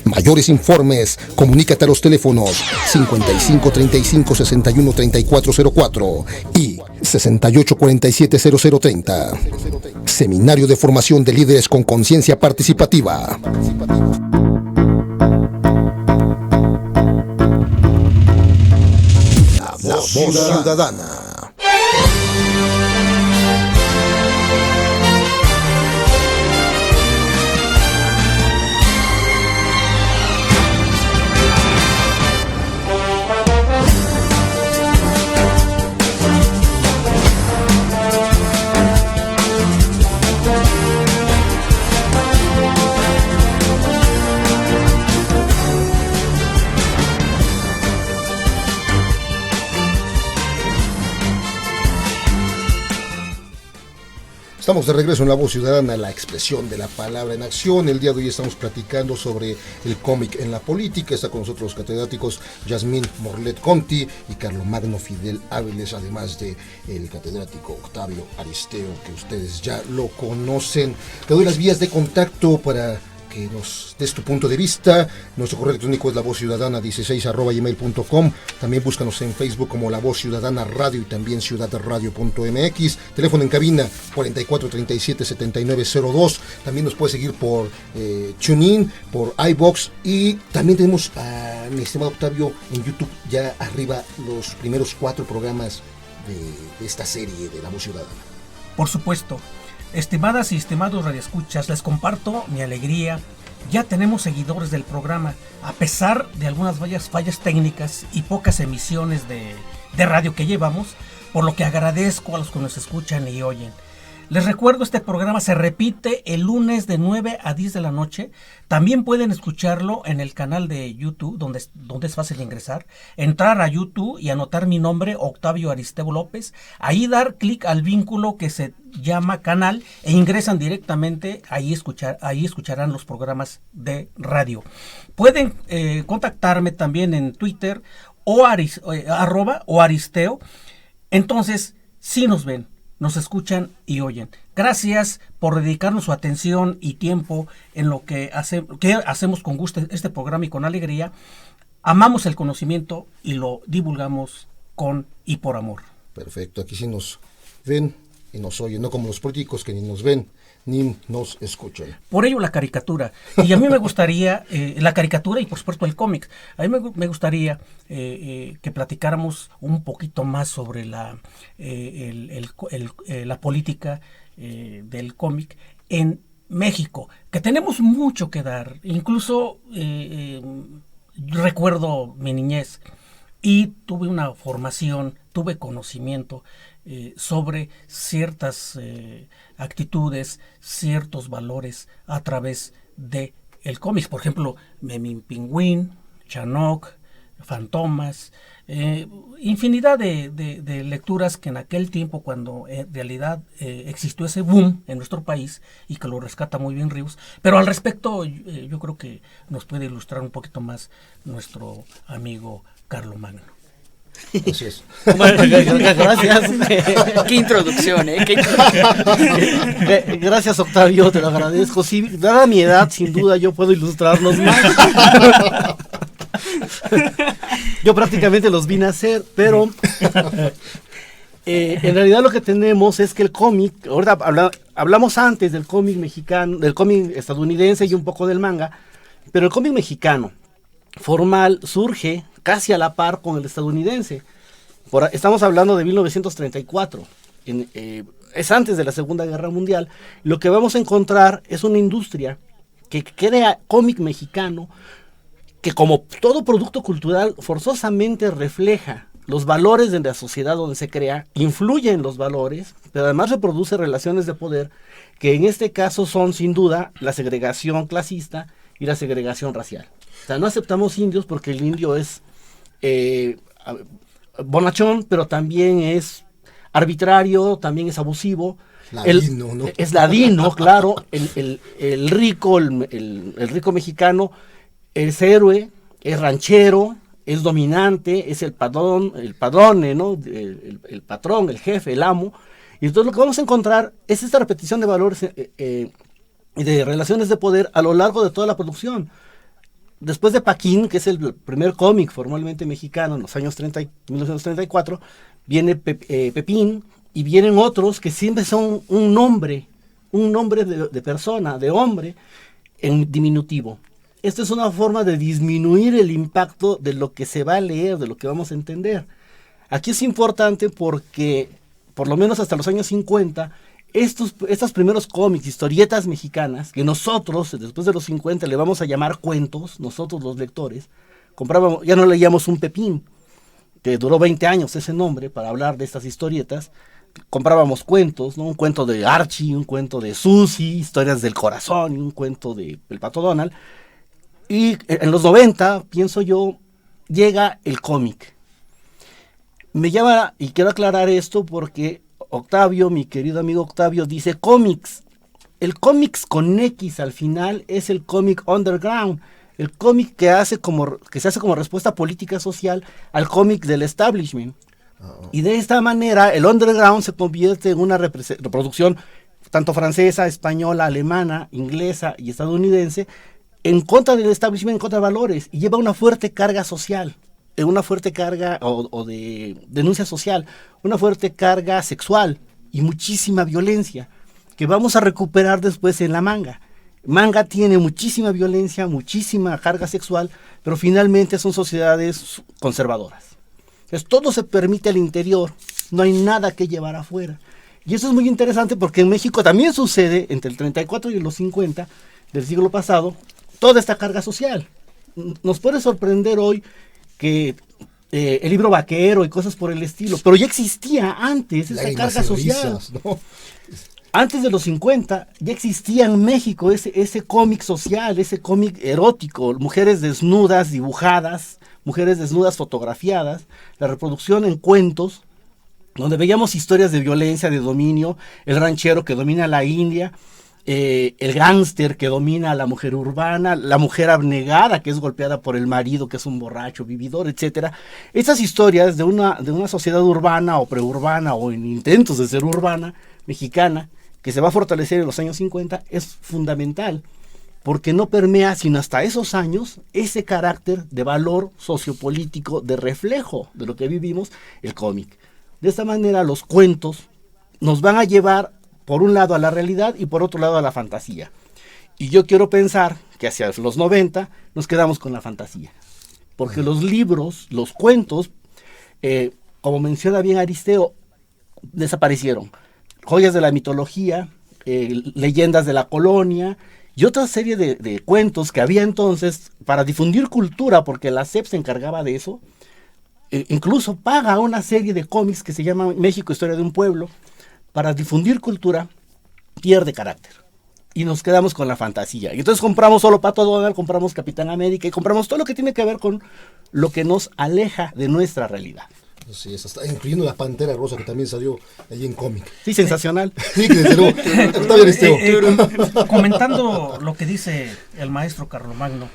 Mayores informes, comunícate a los teléfonos 55 35 61 34 04 y 68 47 0030. Seminario de formación de líderes con conciencia participativa. La Voz Ciudadana. Estamos de regreso en La Voz Ciudadana, la expresión de la palabra en acción. El día de hoy estamos platicando sobre el cómic en la política. Está con nosotros los catedráticos Yasmín Morlet Conti y Carlo Magno Fidel Áviles, además de el catedrático Octavio Aristeo, que ustedes ya lo conocen. Te doy las vías de contacto para que nos des tu punto de vista. Nuestro correo electrónico es lavozciudadana16@gmail.com. También búscanos en Facebook como La Voz Ciudadana Radio y también ciudadradio.mx. Teléfono en cabina 4437-7902. También nos puedes seguir por TuneIn, por iVoox, y también tenemos a mi estimado Octavio en YouTube ya arriba los primeros 4 programas de esta serie de La Voz Ciudadana. Por supuesto. Estimadas y estimados radioescuchas, les comparto mi alegría. Ya tenemos seguidores del programa, a pesar de algunas fallas técnicas y pocas emisiones de radio que llevamos, por lo que agradezco a los que nos escuchan y oyen. Les recuerdo, este programa se repite el lunes de 9 a 10 de la noche. También pueden escucharlo en el canal de YouTube, donde es fácil ingresar. Entrar a YouTube y anotar mi nombre, Octavio Aristeo López. Ahí dar clic al vínculo que se llama canal e ingresan directamente. Ahí escucharán los programas de radio. Pueden contactarme también en Twitter o @aristeo. Entonces, si nos ven, nos escuchan y oyen. Gracias por dedicarnos su atención y tiempo en lo que hacemos con gusto este programa y con alegría. Amamos el conocimiento y lo divulgamos con y por amor. Perfecto, aquí sí nos ven y nos oyen, no como los políticos que ni nos ven ni nos escuchan. Por ello la caricatura. Y a mí me gustaría, la caricatura y por supuesto el cómic, a mí me gustaría que platicáramos un poquito más sobre la política del cómic en México, que tenemos mucho que dar. Incluso recuerdo mi niñez y tuve una formación, tuve conocimiento sobre ciertas actitudes, ciertos valores a través de el cómic. Por ejemplo, Memín Pingüín, Chanoc, Fantomas, infinidad de lecturas que en aquel tiempo, cuando en realidad existió ese boom en nuestro país y que lo rescata muy bien Ríos. Pero al respecto, yo creo que nos puede ilustrar un poquito más nuestro amigo Carlomagno. Así es. Bueno, gracias. Qué introducción, Gracias, Octavio, te lo agradezco. Sí, dada mi edad, sin duda yo puedo ilustrarlos más. Yo prácticamente los vine a hacer, pero en realidad lo que tenemos es que el cómic, ahorita hablamos antes del cómic mexicano, del cómic estadounidense y un poco del manga, pero el cómic mexicano formal surge casi a la par con el estadounidense. Estamos hablando de 1934, es antes de la Segunda Guerra Mundial. Lo que vamos a encontrar es una industria que crea cómic mexicano, que como todo producto cultural forzosamente refleja los valores de la sociedad donde se crea, influye en los valores, pero además reproduce relaciones de poder, que en este caso son sin duda la segregación clasista y la segregación racial. O sea, no aceptamos indios porque el indio es bonachón, pero también es arbitrario, también es abusivo. Ladino, ¿no? Es ladino, claro. El rico mexicano es héroe, es ranchero, es dominante, es el padrone, ¿no? El patrón, el jefe, el amo. Y entonces lo que vamos a encontrar es esta repetición de valores y de relaciones de poder a lo largo de toda la producción. Después de Paquín, que es el primer cómic formalmente mexicano en los años 1934, viene Pepín, y vienen otros que siempre son un nombre de persona, de hombre, en diminutivo. Esta es una forma de disminuir el impacto de lo que se va a leer, de lo que vamos a entender. Aquí es importante porque, por lo menos hasta los años 50, estos primeros cómics, historietas mexicanas, que nosotros, después de los 50, le vamos a llamar cuentos, nosotros los lectores, comprábamos, ya no leíamos un Pepín, que duró 20 años ese nombre para hablar de estas historietas, comprábamos cuentos, ¿no? Un cuento de Archie, un cuento de Susie, historias del corazón, y un cuento de El Pato Donald. Y en los 90, pienso yo, llega el cómic. Me llama, y quiero aclarar esto porque Octavio, mi querido amigo Octavio, dice cómics. El cómics con X al final es el cómic underground, el cómic que se hace como respuesta política social al cómic del establishment. Y de esta manera el underground se convierte en una reproducción tanto francesa, española, alemana, inglesa y estadounidense, en contra del establishment, en contra de valores, y lleva una fuerte carga social, una fuerte carga o de denuncia social, una fuerte carga sexual y muchísima violencia, que vamos a recuperar después en la manga. Manga tiene muchísima violencia, muchísima carga sexual, pero finalmente son sociedades conservadoras. Entonces todo se permite al interior, no hay nada que llevar afuera. Y eso es muy interesante porque en México también sucede entre el 34 y los 50 del siglo pasado, toda esta carga social. Nos puede sorprender hoy que el libro vaquero y cosas por el estilo, pero ya existía antes esa carga social. ¿No? Antes de los 50 ya existía en México ese cómic social, ese cómic erótico, mujeres desnudas dibujadas, mujeres desnudas fotografiadas, la reproducción en cuentos, donde veíamos historias de violencia, de dominio, el ranchero que domina la India, el gángster que domina a la mujer urbana, la mujer abnegada que es golpeada por el marido que es un borracho, vividor, etcétera. Estas historias de una sociedad urbana o preurbana o en intentos de ser urbana, mexicana, que se va a fortalecer en los años 50, es fundamental, porque no permea sino hasta esos años ese carácter de valor sociopolítico, de reflejo de lo que vivimos, el cómic. De esta manera los cuentos nos van a llevar por un lado a la realidad y por otro lado a la fantasía. Y yo quiero pensar que hacia los 90 nos quedamos con la fantasía, porque los libros, los cuentos, como menciona bien Aristeo, desaparecieron. Joyas de la mitología, leyendas de la colonia y otra serie de cuentos que había entonces para difundir cultura, porque la SEP se encargaba de eso. Incluso paga una serie de cómics que se llama México, Historia de un Pueblo, para difundir cultura, pierde carácter. Y nos quedamos con la fantasía. Y entonces compramos solo Pato Donald, compramos Capitán América y compramos todo lo que tiene que ver con lo que nos aleja de nuestra realidad. Sí, está incluyendo la Pantera Rosa que también salió allí en cómic. Sí, sensacional. Sí, que desde luego. Comentando lo que dice el maestro Carlomagno,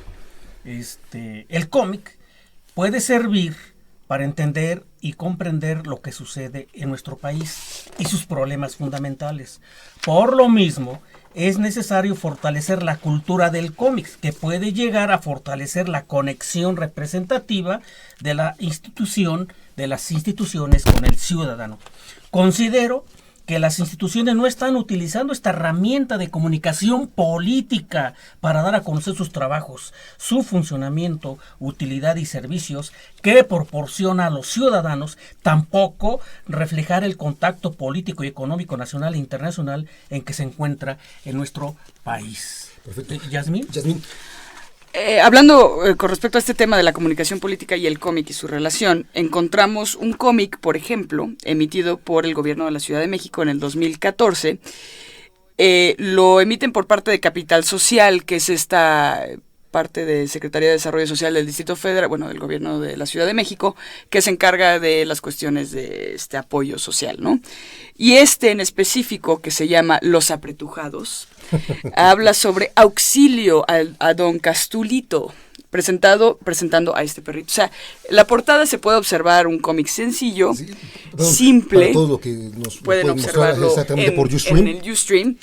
el cómic puede servir para entender y comprender lo que sucede en nuestro país y sus problemas fundamentales. Por lo mismo, es necesario fortalecer la cultura del cómic, que puede llegar a fortalecer la conexión representativa de la institución, de las instituciones con el ciudadano. Considero que las instituciones no están utilizando esta herramienta de comunicación política para dar a conocer sus trabajos, su funcionamiento, utilidad y servicios que proporciona a los ciudadanos, tampoco reflejar el contacto político y económico nacional e internacional en que se encuentra en nuestro país. Perfecto. ¿Yasmín? Hablando con respecto a este tema de la comunicación política y el cómic y su relación, encontramos un cómic, por ejemplo, emitido por el gobierno de la Ciudad de México en el 2014. Lo emiten por parte de Capital Social, que es esta parte de Secretaría de Desarrollo Social del Distrito Federal, del gobierno de la Ciudad de México, que se encarga de las cuestiones de apoyo social, ¿no? Y en específico, que se llama Los Apretujados, habla sobre auxilio a don Castulito, presentando a este perrito. O sea, la portada se puede observar un cómic sencillo, simple. Para todo lo que nos pueden observarlo por Ustream. en el Ustream.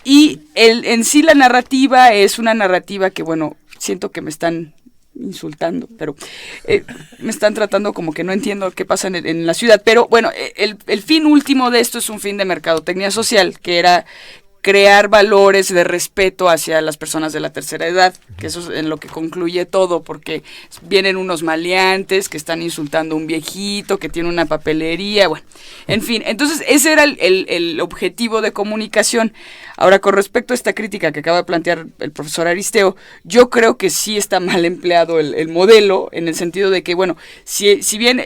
Y en sí la narrativa es una narrativa que, siento que me están insultando, pero me están tratando como que no entiendo qué pasa en la ciudad. Pero el fin último de esto es un fin de mercadotecnia social, que era crear valores de respeto hacia las personas de la tercera edad, que eso es en lo que concluye todo, porque vienen unos maleantes que están insultando a un viejito que tiene una papelería, en fin, entonces ese era el objetivo de comunicación. Ahora, con respecto a esta crítica que acaba de plantear el profesor Aristeo, yo creo que sí está mal empleado el modelo, en el sentido de que, si bien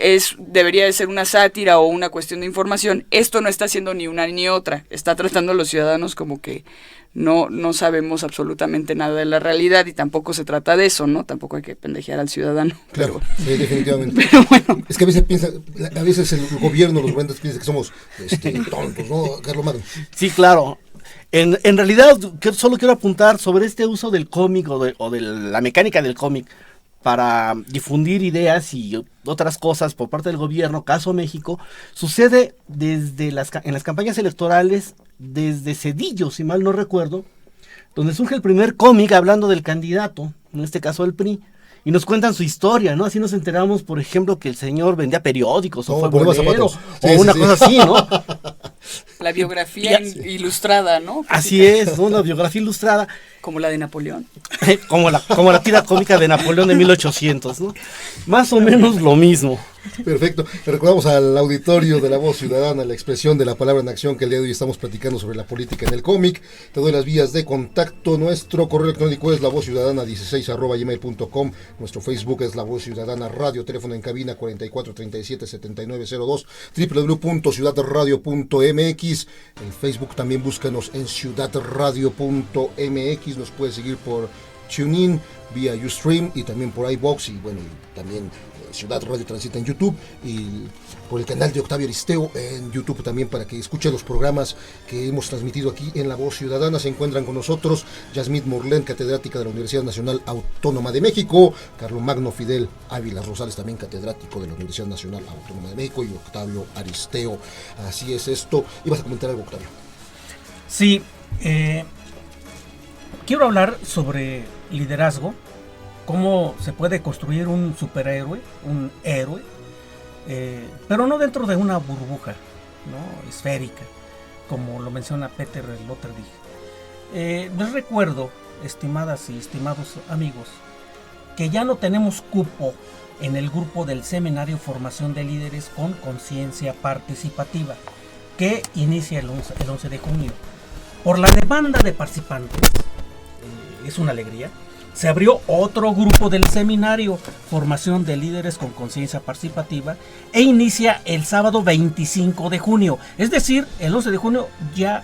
debería de ser una sátira o una cuestión de información, esto no está haciendo ni una ni otra, está tratando a los ciudadanos como que no sabemos absolutamente nada de la realidad, y tampoco se trata de eso, ¿no? Tampoco hay que pendejear al ciudadano. Claro, sí, definitivamente. Pero es que a veces el gobierno, los gobiernos piensan que somos tontos, ¿no, Carlomagno? Sí, claro. En realidad, solo quiero apuntar sobre este uso del cómic o de la mecánica del cómic para difundir ideas y otras cosas por parte del gobierno, caso México, sucede desde en las campañas electorales, desde Cedillo, si mal no recuerdo, donde surge el primer cómic hablando del candidato, en este caso el PRI, y nos cuentan su historia, ¿no? Así nos enteramos, por ejemplo, que el señor vendía periódicos, o fue bolero, o una cosa así, ¿no? La biografía ilustrada, ¿no? Así es, ¿no? La biografía ilustrada. Como la de Napoleón. como la tira cómica de Napoleón de 1800, ¿no? Más o menos lo mismo. Perfecto. Le recordamos al auditorio de La Voz Ciudadana, la expresión de la palabra en acción, que el día de hoy estamos platicando sobre la política en el cómic. Te doy las vías de contacto. Nuestro correo electrónico es lavozciudadana16@gmail.com. Nuestro Facebook es La Voz Ciudadana Radio. Teléfono en cabina 4437-7902. www.ciudadradio.mx. En Facebook también búscanos en ciudadradio.mx. Nos puedes seguir por TuneIn, vía Ustream y también por iVoox, y bueno, y también Ciudad Radio transita en YouTube, y por el canal de Octavio Aristeo en YouTube también, para que escuche los programas que hemos transmitido aquí en La Voz Ciudadana. Se encuentran con nosotros Yasmín Morlet, catedrática de la Universidad Nacional Autónoma de México, Carlomagno Fidel Ávila Rosales, también catedrático de la Universidad Nacional Autónoma de México, y Octavio Aristeo. Así es esto. ¿Ibas a comentar algo, Octavio? Sí, quiero hablar sobre liderazgo, cómo se puede construir un superhéroe, un héroe, pero no dentro de una burbuja, ¿no?, esférica, como lo menciona Peter Sloterdijk. Les recuerdo, estimadas y estimados amigos, que ya no tenemos cupo en el grupo del Seminario Formación de Líderes con Conciencia Participativa, que inicia el 11 de junio. Por la demanda de participantes, es una alegría, se abrió otro grupo del seminario Formación de Líderes con Conciencia Participativa, e inicia el sábado 25 de junio. Es decir, el 11 de junio ya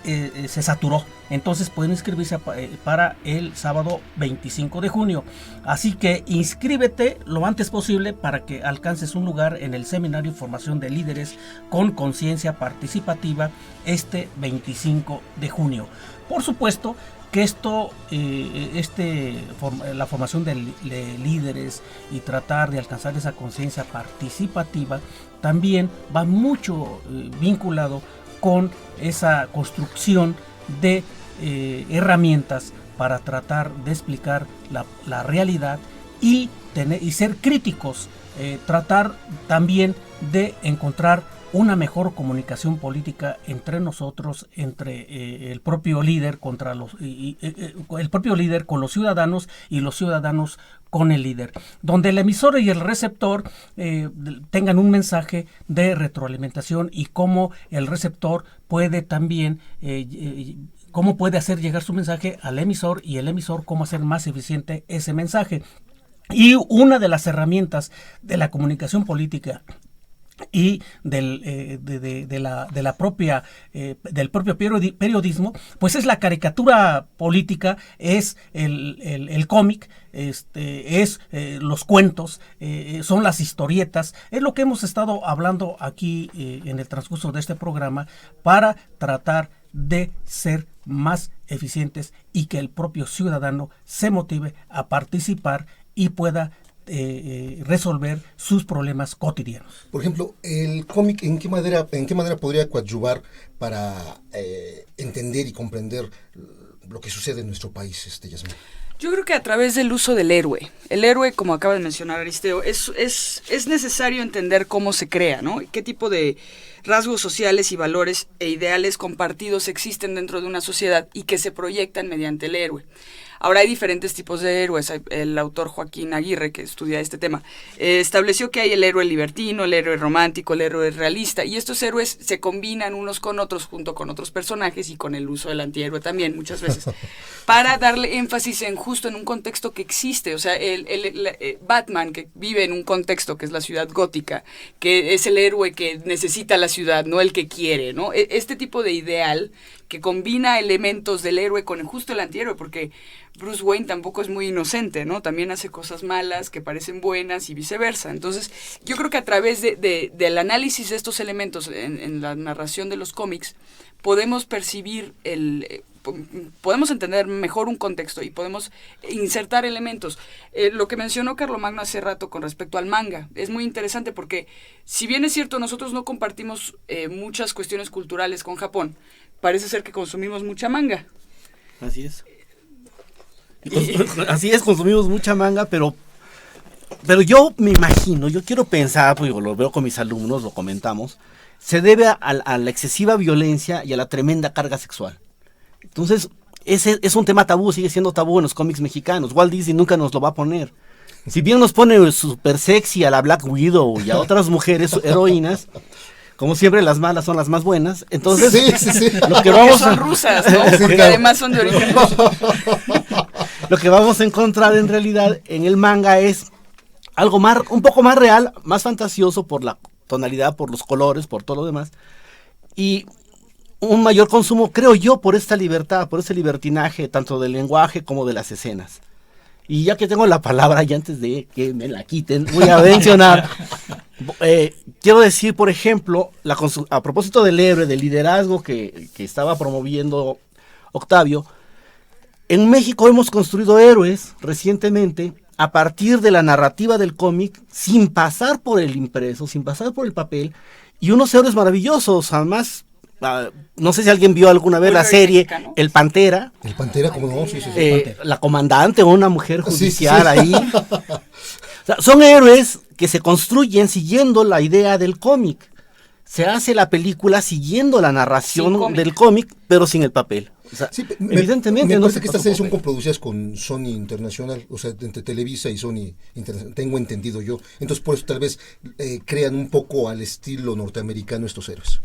se saturó. Entonces pueden inscribirse para el sábado 25 de junio. Así que inscríbete lo antes posible para que alcances un lugar en el seminario Formación de Líderes con Conciencia Participativa este 25 de junio. Por supuesto que la formación de líderes y tratar de alcanzar esa conciencia participativa también va mucho vinculado con esa construcción de herramientas para tratar de explicar la realidad y ser críticos, tratar también de encontrar una mejor comunicación política entre nosotros, entre el propio líder el propio líder con los ciudadanos y los ciudadanos con el líder, donde el emisor y el receptor tengan un mensaje de retroalimentación, y cómo el receptor puede también cómo puede hacer llegar su mensaje al emisor, y el emisor cómo hacer más eficiente ese mensaje. Y una de las herramientas de la comunicación política y del propio periodismo, pues es la caricatura política, es el cómic, los cuentos, son las historietas. Es lo que hemos estado hablando aquí en el transcurso de este programa, para tratar de ser más eficientes y que el propio ciudadano se motive a participar y pueda resolver sus problemas cotidianos. Por ejemplo, el cómic, ¿en qué manera podría coadyuvar para entender y comprender lo que sucede en nuestro país, Yasmín? Yo creo que a través del uso del héroe. El héroe, como acaba de mencionar Aristeo, es necesario entender cómo se crea, ¿no? Qué tipo de rasgos sociales y valores e ideales compartidos existen dentro de una sociedad y que se proyectan mediante el héroe. Ahora hay diferentes tipos de héroes. El autor Joaquín Aguirre, que estudia este tema, estableció que hay el héroe libertino, el héroe romántico, el héroe realista, y estos héroes se combinan unos con otros, junto con otros personajes y con el uso del antihéroe también, muchas veces, para darle énfasis en un contexto que existe. O sea, Batman, que vive en un contexto que es la ciudad gótica, que es el héroe que necesita la ciudad, no el que quiere, ¿no? Este tipo de ideal que combina elementos del héroe con justo el antihéroe, porque Bruce Wayne tampoco es muy inocente, ¿no? También hace cosas malas que parecen buenas y viceversa. Entonces, yo creo que a través del análisis de estos elementos en la narración de los cómics, podemos percibir podemos entender mejor un contexto y podemos insertar elementos. Lo que mencionó Carlomagno hace rato con respecto al manga es muy interesante porque, si bien es cierto, nosotros no compartimos muchas cuestiones culturales con Japón, parece ser que consumimos mucha manga. Así es. Así es, consumimos mucha manga, pero yo me imagino, yo quiero pensar, pues lo veo con mis alumnos, lo comentamos, se debe a la excesiva violencia y a la tremenda carga sexual. Entonces, ese es un tema tabú, sigue siendo tabú en los cómics mexicanos. Walt Disney nunca nos lo va a poner. Si bien nos pone súper sexy a la Black Widow y a otras mujeres heroínas, como siempre las malas son las más buenas, entonces sí. Lo que vamos son rusas, ¿no? Porque además son de origen ruso. Lo que vamos a encontrar en realidad en el manga es algo un poco más real, más fantasioso por la tonalidad, por los colores, por todo lo demás, y un mayor consumo, creo yo, por esta libertad, por ese libertinaje, tanto del lenguaje como de las escenas. Y ya que tengo la palabra, y antes de que me la quiten, voy a mencionar, quiero decir, por ejemplo, a propósito del héroe, del liderazgo que estaba promoviendo Octavio, en México hemos construido héroes recientemente a partir de la narrativa del cómic, sin pasar por el impreso, sin pasar por el papel, y unos héroes maravillosos, además. No sé si alguien vio alguna vez la serie El Pantera. El Pantera, ¿cómo no? Sí. La comandante o una mujer judicial sí. ahí. O sea, son héroes que se construyen siguiendo la idea del cómic. Se hace la película siguiendo la narración del cómic, pero sin el papel. O sea, evidentemente. Me parece que estas series son coproducidas con Sony Internacional, o sea, entre Televisa y Sony Internacional, tengo entendido yo. Entonces, por eso tal vez crean un poco al estilo norteamericano estos héroes.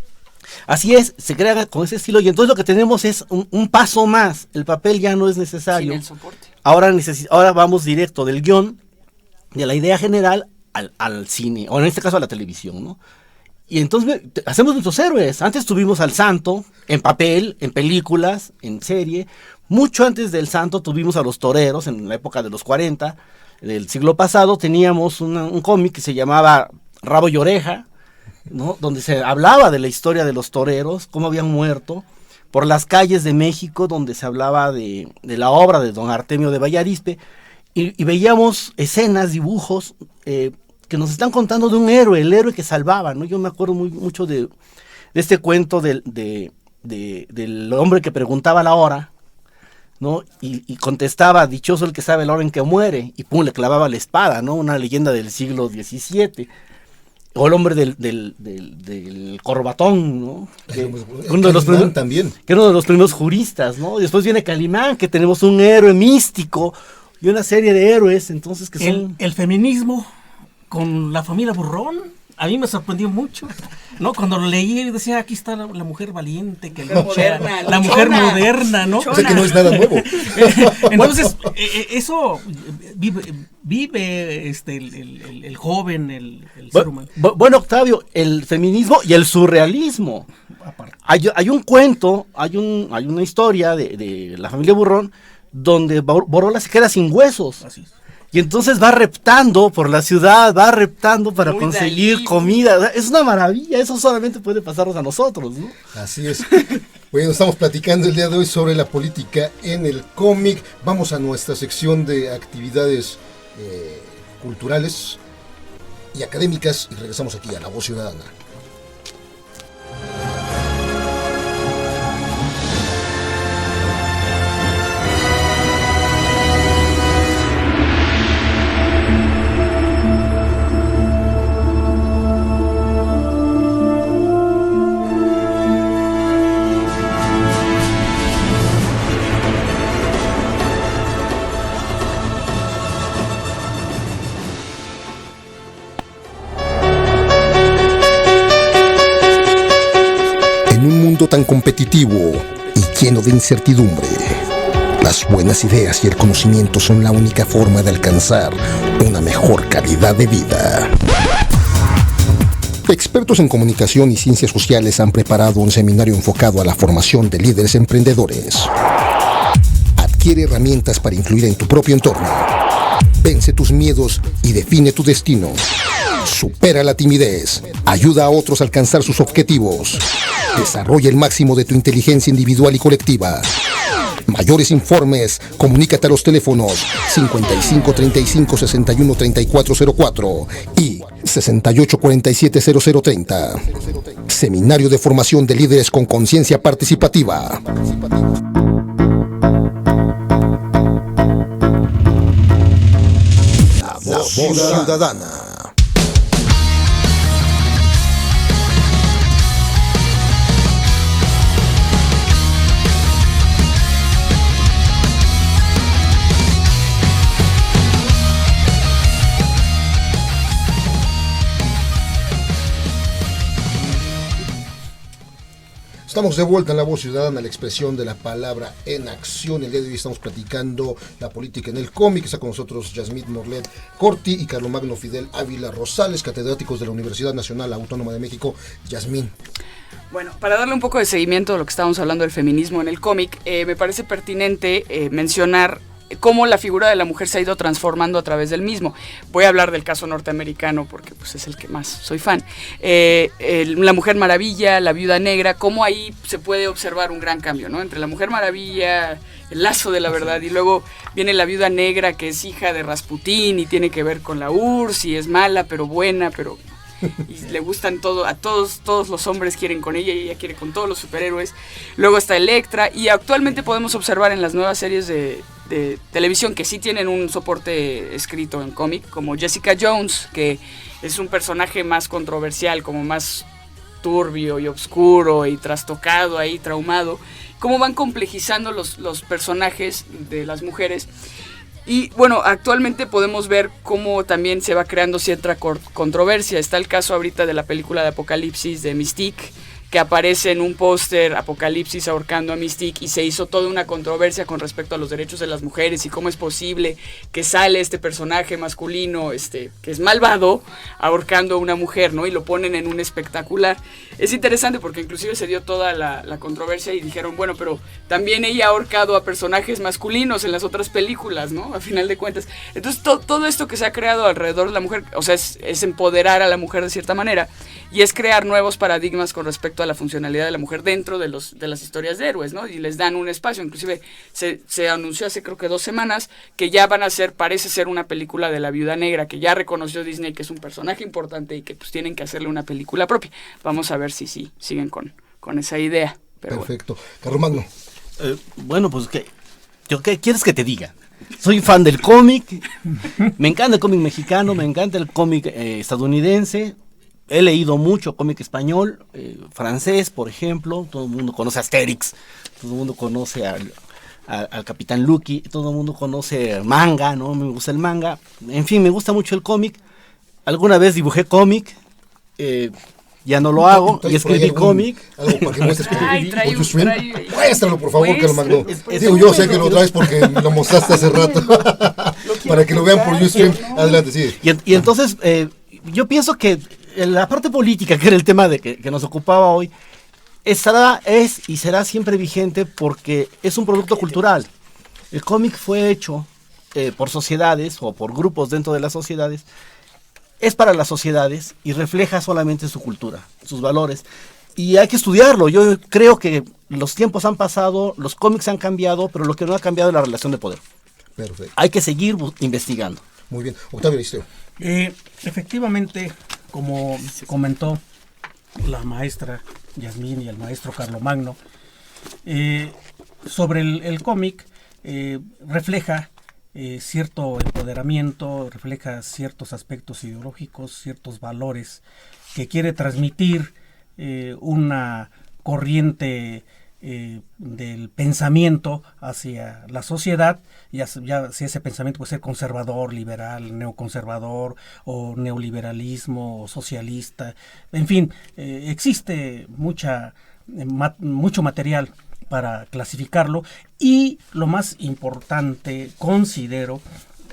Así es, se crea con ese estilo y entonces lo que tenemos es un paso más, el papel ya no es necesario. Sin el soporte. Ahora vamos directo del guión, de la idea general al cine, o en este caso a la televisión, ¿no? Y entonces hacemos nuestros héroes. Antes tuvimos al santo en papel, en películas, en serie. Mucho antes del santo tuvimos a los toreros en la época de los 40 del siglo pasado. Teníamos un cómic que se llamaba Rabo y Oreja, ¿no? Donde se hablaba de la historia de los toreros, cómo habían muerto, por las calles de México, donde se hablaba de la obra de don Artemio de Vallarispe, y veíamos escenas, dibujos, que nos están contando de un héroe, el héroe que salvaba, ¿no? Yo me acuerdo mucho de este cuento del hombre que preguntaba la hora, ¿no? Y contestaba, dichoso el que sabe la hora en que muere, y pum, le clavaba la espada, ¿no? Una leyenda del siglo XVII. O el hombre del corbatón, ¿no? Uno de los primeros, también. Que era uno de los primeros juristas, ¿no? Después viene Calimán, que tenemos un héroe místico y una serie de héroes, entonces que son... El feminismo con la familia Burrón, a mí me sorprendió mucho, ¿no? Cuando lo leí y decía, aquí está la mujer valiente, que la mujer moderna, ¿no? O sea que no es nada nuevo. Entonces, eso vive el joven, el ser humano. Bueno, Octavio, el feminismo y el surrealismo. Hay un cuento, hay una historia de la familia Burrón, donde Borola se queda sin huesos. Así es. Y entonces va reptando por la ciudad, va reptando para conseguir comida. Es una maravilla, eso solamente puede pasarnos a nosotros, ¿no? Así es. Bueno, estamos platicando el día de hoy sobre la política en el cómic. Vamos a nuestra sección de actividades culturales y académicas y regresamos aquí a La Voz Ciudadana. Tan competitivo y lleno de incertidumbre, las buenas ideas y el conocimiento son la única forma de alcanzar una mejor calidad de vida. Expertos en comunicación y ciencias sociales han preparado un seminario enfocado a la formación de líderes emprendedores. Adquiere herramientas para influir en tu propio entorno. Vence tus miedos y define tu destino. Supera la timidez. Ayuda a otros a alcanzar sus objetivos. Desarrolla el máximo de tu inteligencia individual y colectiva. Mayores informes, comunícate a los teléfonos 55 35 61 34 04 y 68 47 0030. Seminario de formación de líderes con conciencia participativa. La voz ciudadana. Estamos de vuelta en La Voz Ciudadana, la expresión de la palabra en acción. El día de hoy estamos platicando la política en el cómic. Está con nosotros Yasmín Morlet Corti y Carlomagno Fidel Ávila Rosales, catedráticos de la Universidad Nacional Autónoma de México. Yasmín. Bueno, para darle un poco de seguimiento a lo que estábamos hablando del feminismo en el cómic, me parece pertinente mencionar cómo la figura de la mujer se ha ido transformando a través del mismo. Voy a hablar del caso norteamericano porque pues, es el que más soy fan. La Mujer Maravilla, la Viuda Negra, cómo ahí se puede observar un gran cambio, ¿no? Entre la Mujer Maravilla, el lazo de la verdad, y luego viene la Viuda Negra, que es hija de Rasputín y tiene que ver con la URSS y es mala pero buena, pero y le gustan todos los hombres quieren con ella y ella quiere con todos los superhéroes. Luego está Electra, y actualmente podemos observar en las nuevas series de televisión que sí tienen un soporte escrito en cómic, como Jessica Jones, que es un personaje más controversial, como más turbio y oscuro y trastocado ahí, traumado, cómo van complejizando los personajes de las mujeres. Y bueno, actualmente podemos ver cómo también se va creando cierta controversia. Está el caso ahorita de la película de Apocalipsis de Mystique, que aparece en un póster Apocalipsis ahorcando a Mystique, y se hizo toda una controversia con respecto a los derechos de las mujeres y cómo es posible que sale este personaje masculino que es malvado ahorcando a una mujer, ¿no? Y lo ponen en un espectacular. Es interesante porque inclusive se dio toda la controversia y dijeron, bueno, pero también ella ha ahorcado a personajes masculinos en las otras películas, ¿no? A final de cuentas. Entonces todo esto que se ha creado alrededor de la mujer, o sea, es empoderar a la mujer de cierta manera, y es crear nuevos paradigmas con respecto a la funcionalidad de la mujer dentro de las historias de héroes, ¿no? Y les dan un espacio. Inclusive se anunció hace creo que 2 semanas que ya van a parece ser una película de la Viuda Negra, que ya reconoció Disney que es un personaje importante y que pues tienen que hacerle una película propia. Vamos a ver si siguen con esa idea. Pero perfecto. Bueno. Carlomagno. Bueno, pues ¿qué quieres que te diga? Soy fan del cómic, me encanta el cómic mexicano, me encanta el cómic estadounidense. He leído mucho cómic español, francés, por ejemplo. Todo el mundo conoce a Asterix, todo el mundo conoce al Capitán Lucky, todo el mundo conoce manga, ¿no? Me gusta el manga. En fin, me gusta mucho el cómic. Alguna vez dibujé cómic, ya no lo hago, y escribí cómic. Algo para que muestres por YouStream. Muéstralo, por favor, Carlomagno. Digo, yo sé que lo traes porque lo mostraste hace rato. Para que lo vean por YouStream. Adelante, sigue. Y entonces, yo pienso que la parte política, que era el tema que nos ocupaba hoy, es y será siempre vigente porque es un producto cultural. El cómic fue hecho por sociedades o por grupos dentro de las sociedades, es para las sociedades y refleja solamente su cultura, sus valores. Y hay que estudiarlo. Yo creo que los tiempos han pasado, los cómics han cambiado, pero lo que no ha cambiado es la relación de poder. Perfecto. Hay que seguir investigando. Muy bien. Octavio Aristeo. Efectivamente, como comentó la maestra Yasmín y el maestro Carlomagno, sobre el cómic, refleja cierto empoderamiento, refleja ciertos aspectos ideológicos, ciertos valores que quiere transmitir una corriente del pensamiento hacia la sociedad, ya si ese pensamiento puede ser conservador, liberal, neoconservador o neoliberalismo o socialista, en fin, existe mucho material para clasificarlo, y lo más importante, considero,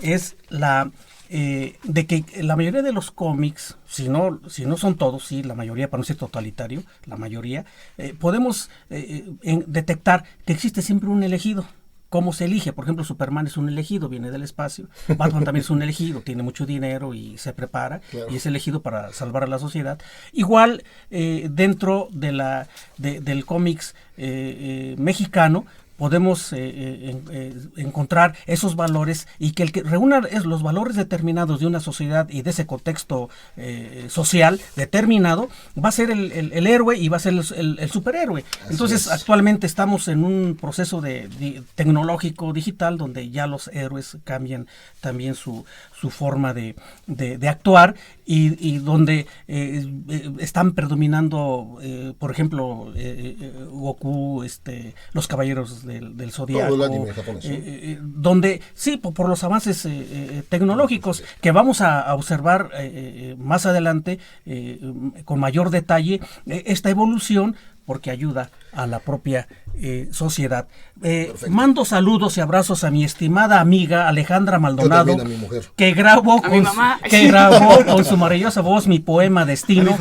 es la de que la mayoría de los cómics, si no son todos, sí, la mayoría, para no ser totalitario, la mayoría, podemos detectar que existe siempre un elegido. ¿Cómo se elige? Por ejemplo, Superman es un elegido, viene del espacio. Batman también es un elegido, tiene mucho dinero y se prepara, claro, y es elegido para salvar a la sociedad. Igual, dentro de del cómics mexicano, podemos encontrar esos valores, y que el que reúna los valores determinados de una sociedad y de ese contexto social determinado va a ser el héroe y va a ser el superhéroe. Entonces, actualmente estamos en un proceso tecnológico digital donde ya los héroes cambian también su forma de actuar, y donde están predominando, por ejemplo, Goku, los caballeros del Zodiaco, todo el anime japonés, donde sí, por los avances tecnológicos que vamos a observar más adelante con mayor detalle, esta evolución, porque ayuda a la propia sociedad. Mando saludos y abrazos a mi estimada amiga Alejandra Maldonado, también, a mi mujer, que grabó con su maravillosa voz mi poema Destino,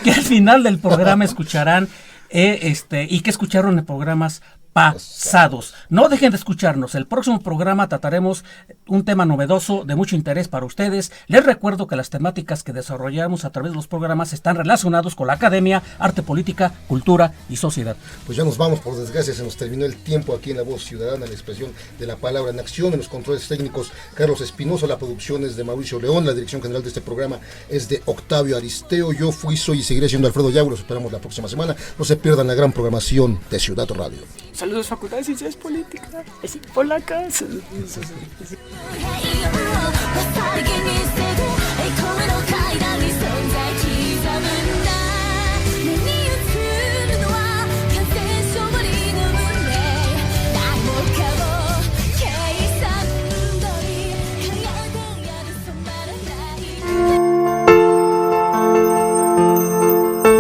que al final del programa escucharán, y que escucharon en programas pasados. No dejen de escucharnos. El próximo programa trataremos un tema novedoso de mucho interés para ustedes. Les recuerdo que las temáticas que desarrollamos a través de los programas están relacionados con la academia, arte, política, cultura y sociedad. Pues ya nos vamos, por desgracia se nos terminó el tiempo aquí en La Voz Ciudadana, la expresión de la palabra en acción. En los controles técnicos, Carlos Espinosa, la producción es de Mauricio León, la dirección general de este programa es de Octavio Aristeo. Yo soy y seguiré siendo Alfredo Yagüe. Los esperamos la próxima semana. No se pierdan la gran programación de Ciudad Radio. Saludos, Facultad de Ciencias Políticas, polacas.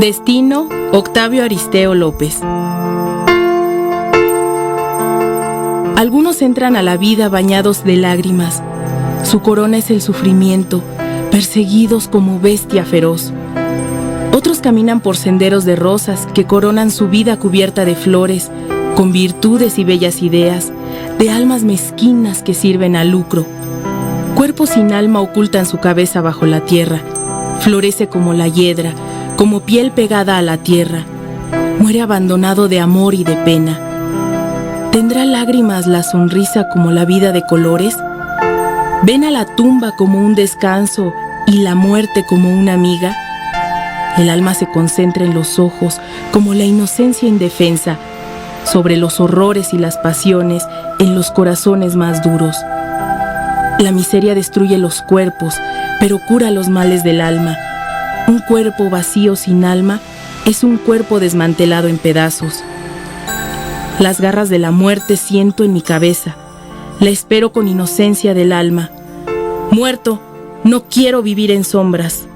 Destino, Octavio Aristeo López. Algunos entran a la vida bañados de lágrimas. Su corona es el sufrimiento, perseguidos como bestia feroz. Otros caminan por senderos de rosas que coronan su vida cubierta de flores, con virtudes y bellas ideas, de almas mezquinas que sirven al lucro. Cuerpos sin alma ocultan su cabeza bajo la tierra. Florece como la hiedra, como piel pegada a la tierra. Muere abandonado de amor y de pena. ¿Tendrá lágrimas la sonrisa como la vida de colores? ¿Ven a la tumba como un descanso y la muerte como una amiga? El alma se concentra en los ojos como la inocencia indefensa, sobre los horrores y las pasiones en los corazones más duros. La miseria destruye los cuerpos, pero cura los males del alma. Un cuerpo vacío sin alma es un cuerpo desmantelado en pedazos. Las garras de la muerte siento en mi cabeza, la espero con inocencia del alma. Muerto, no quiero vivir en sombras.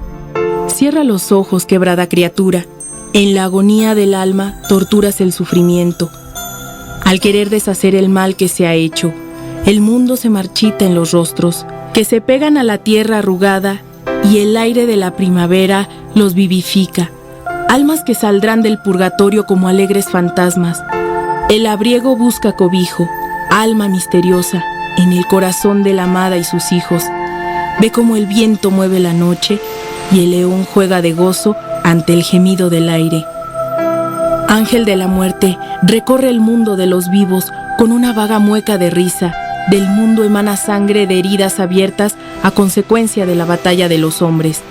Cierra los ojos, quebrada criatura, en la agonía del alma torturas el sufrimiento. Al querer deshacer el mal que se ha hecho, el mundo se marchita en los rostros, que se pegan a la tierra arrugada, y el aire de la primavera los vivifica. Almas que saldrán del purgatorio como alegres fantasmas. El abriego busca cobijo, alma misteriosa, en el corazón de la amada y sus hijos. Ve como el viento mueve la noche y el león juega de gozo ante el gemido del aire. Ángel de la muerte, recorre el mundo de los vivos con una vaga mueca de risa. Del mundo emana sangre de heridas abiertas a consecuencia de la batalla de los hombres.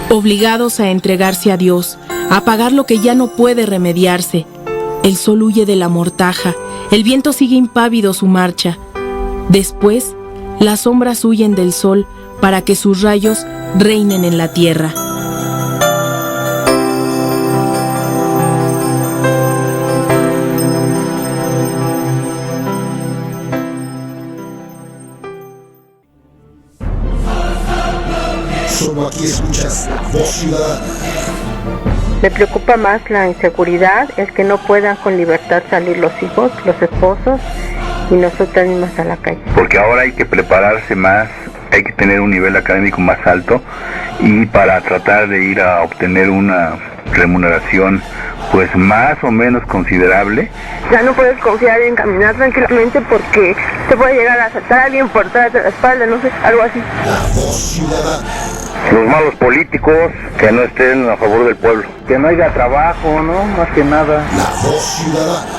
Obligados a entregarse a Dios, a pagar lo que ya no puede remediarse. El sol huye de la mortaja, el viento sigue impávido su marcha. Después, las sombras huyen del sol para que sus rayos reinen en la tierra. Solo aquí escuchas La Voz Ciudadana. Me preocupa más la inseguridad, el que no puedan con libertad salir los hijos, los esposos y nosotras mismas a la calle. Porque ahora hay que prepararse más hay que tener un nivel académico más alto y para tratar de ir a obtener una remuneración pues más o menos considerable. Ya no puedes confiar en caminar tranquilamente porque te puede llegar a asaltar a alguien por detrás de la espalda, no sé, algo así. Los malos políticos que no estén a favor del pueblo. Que no haya trabajo, ¿no? Más que nada. La Voz Ciudadana.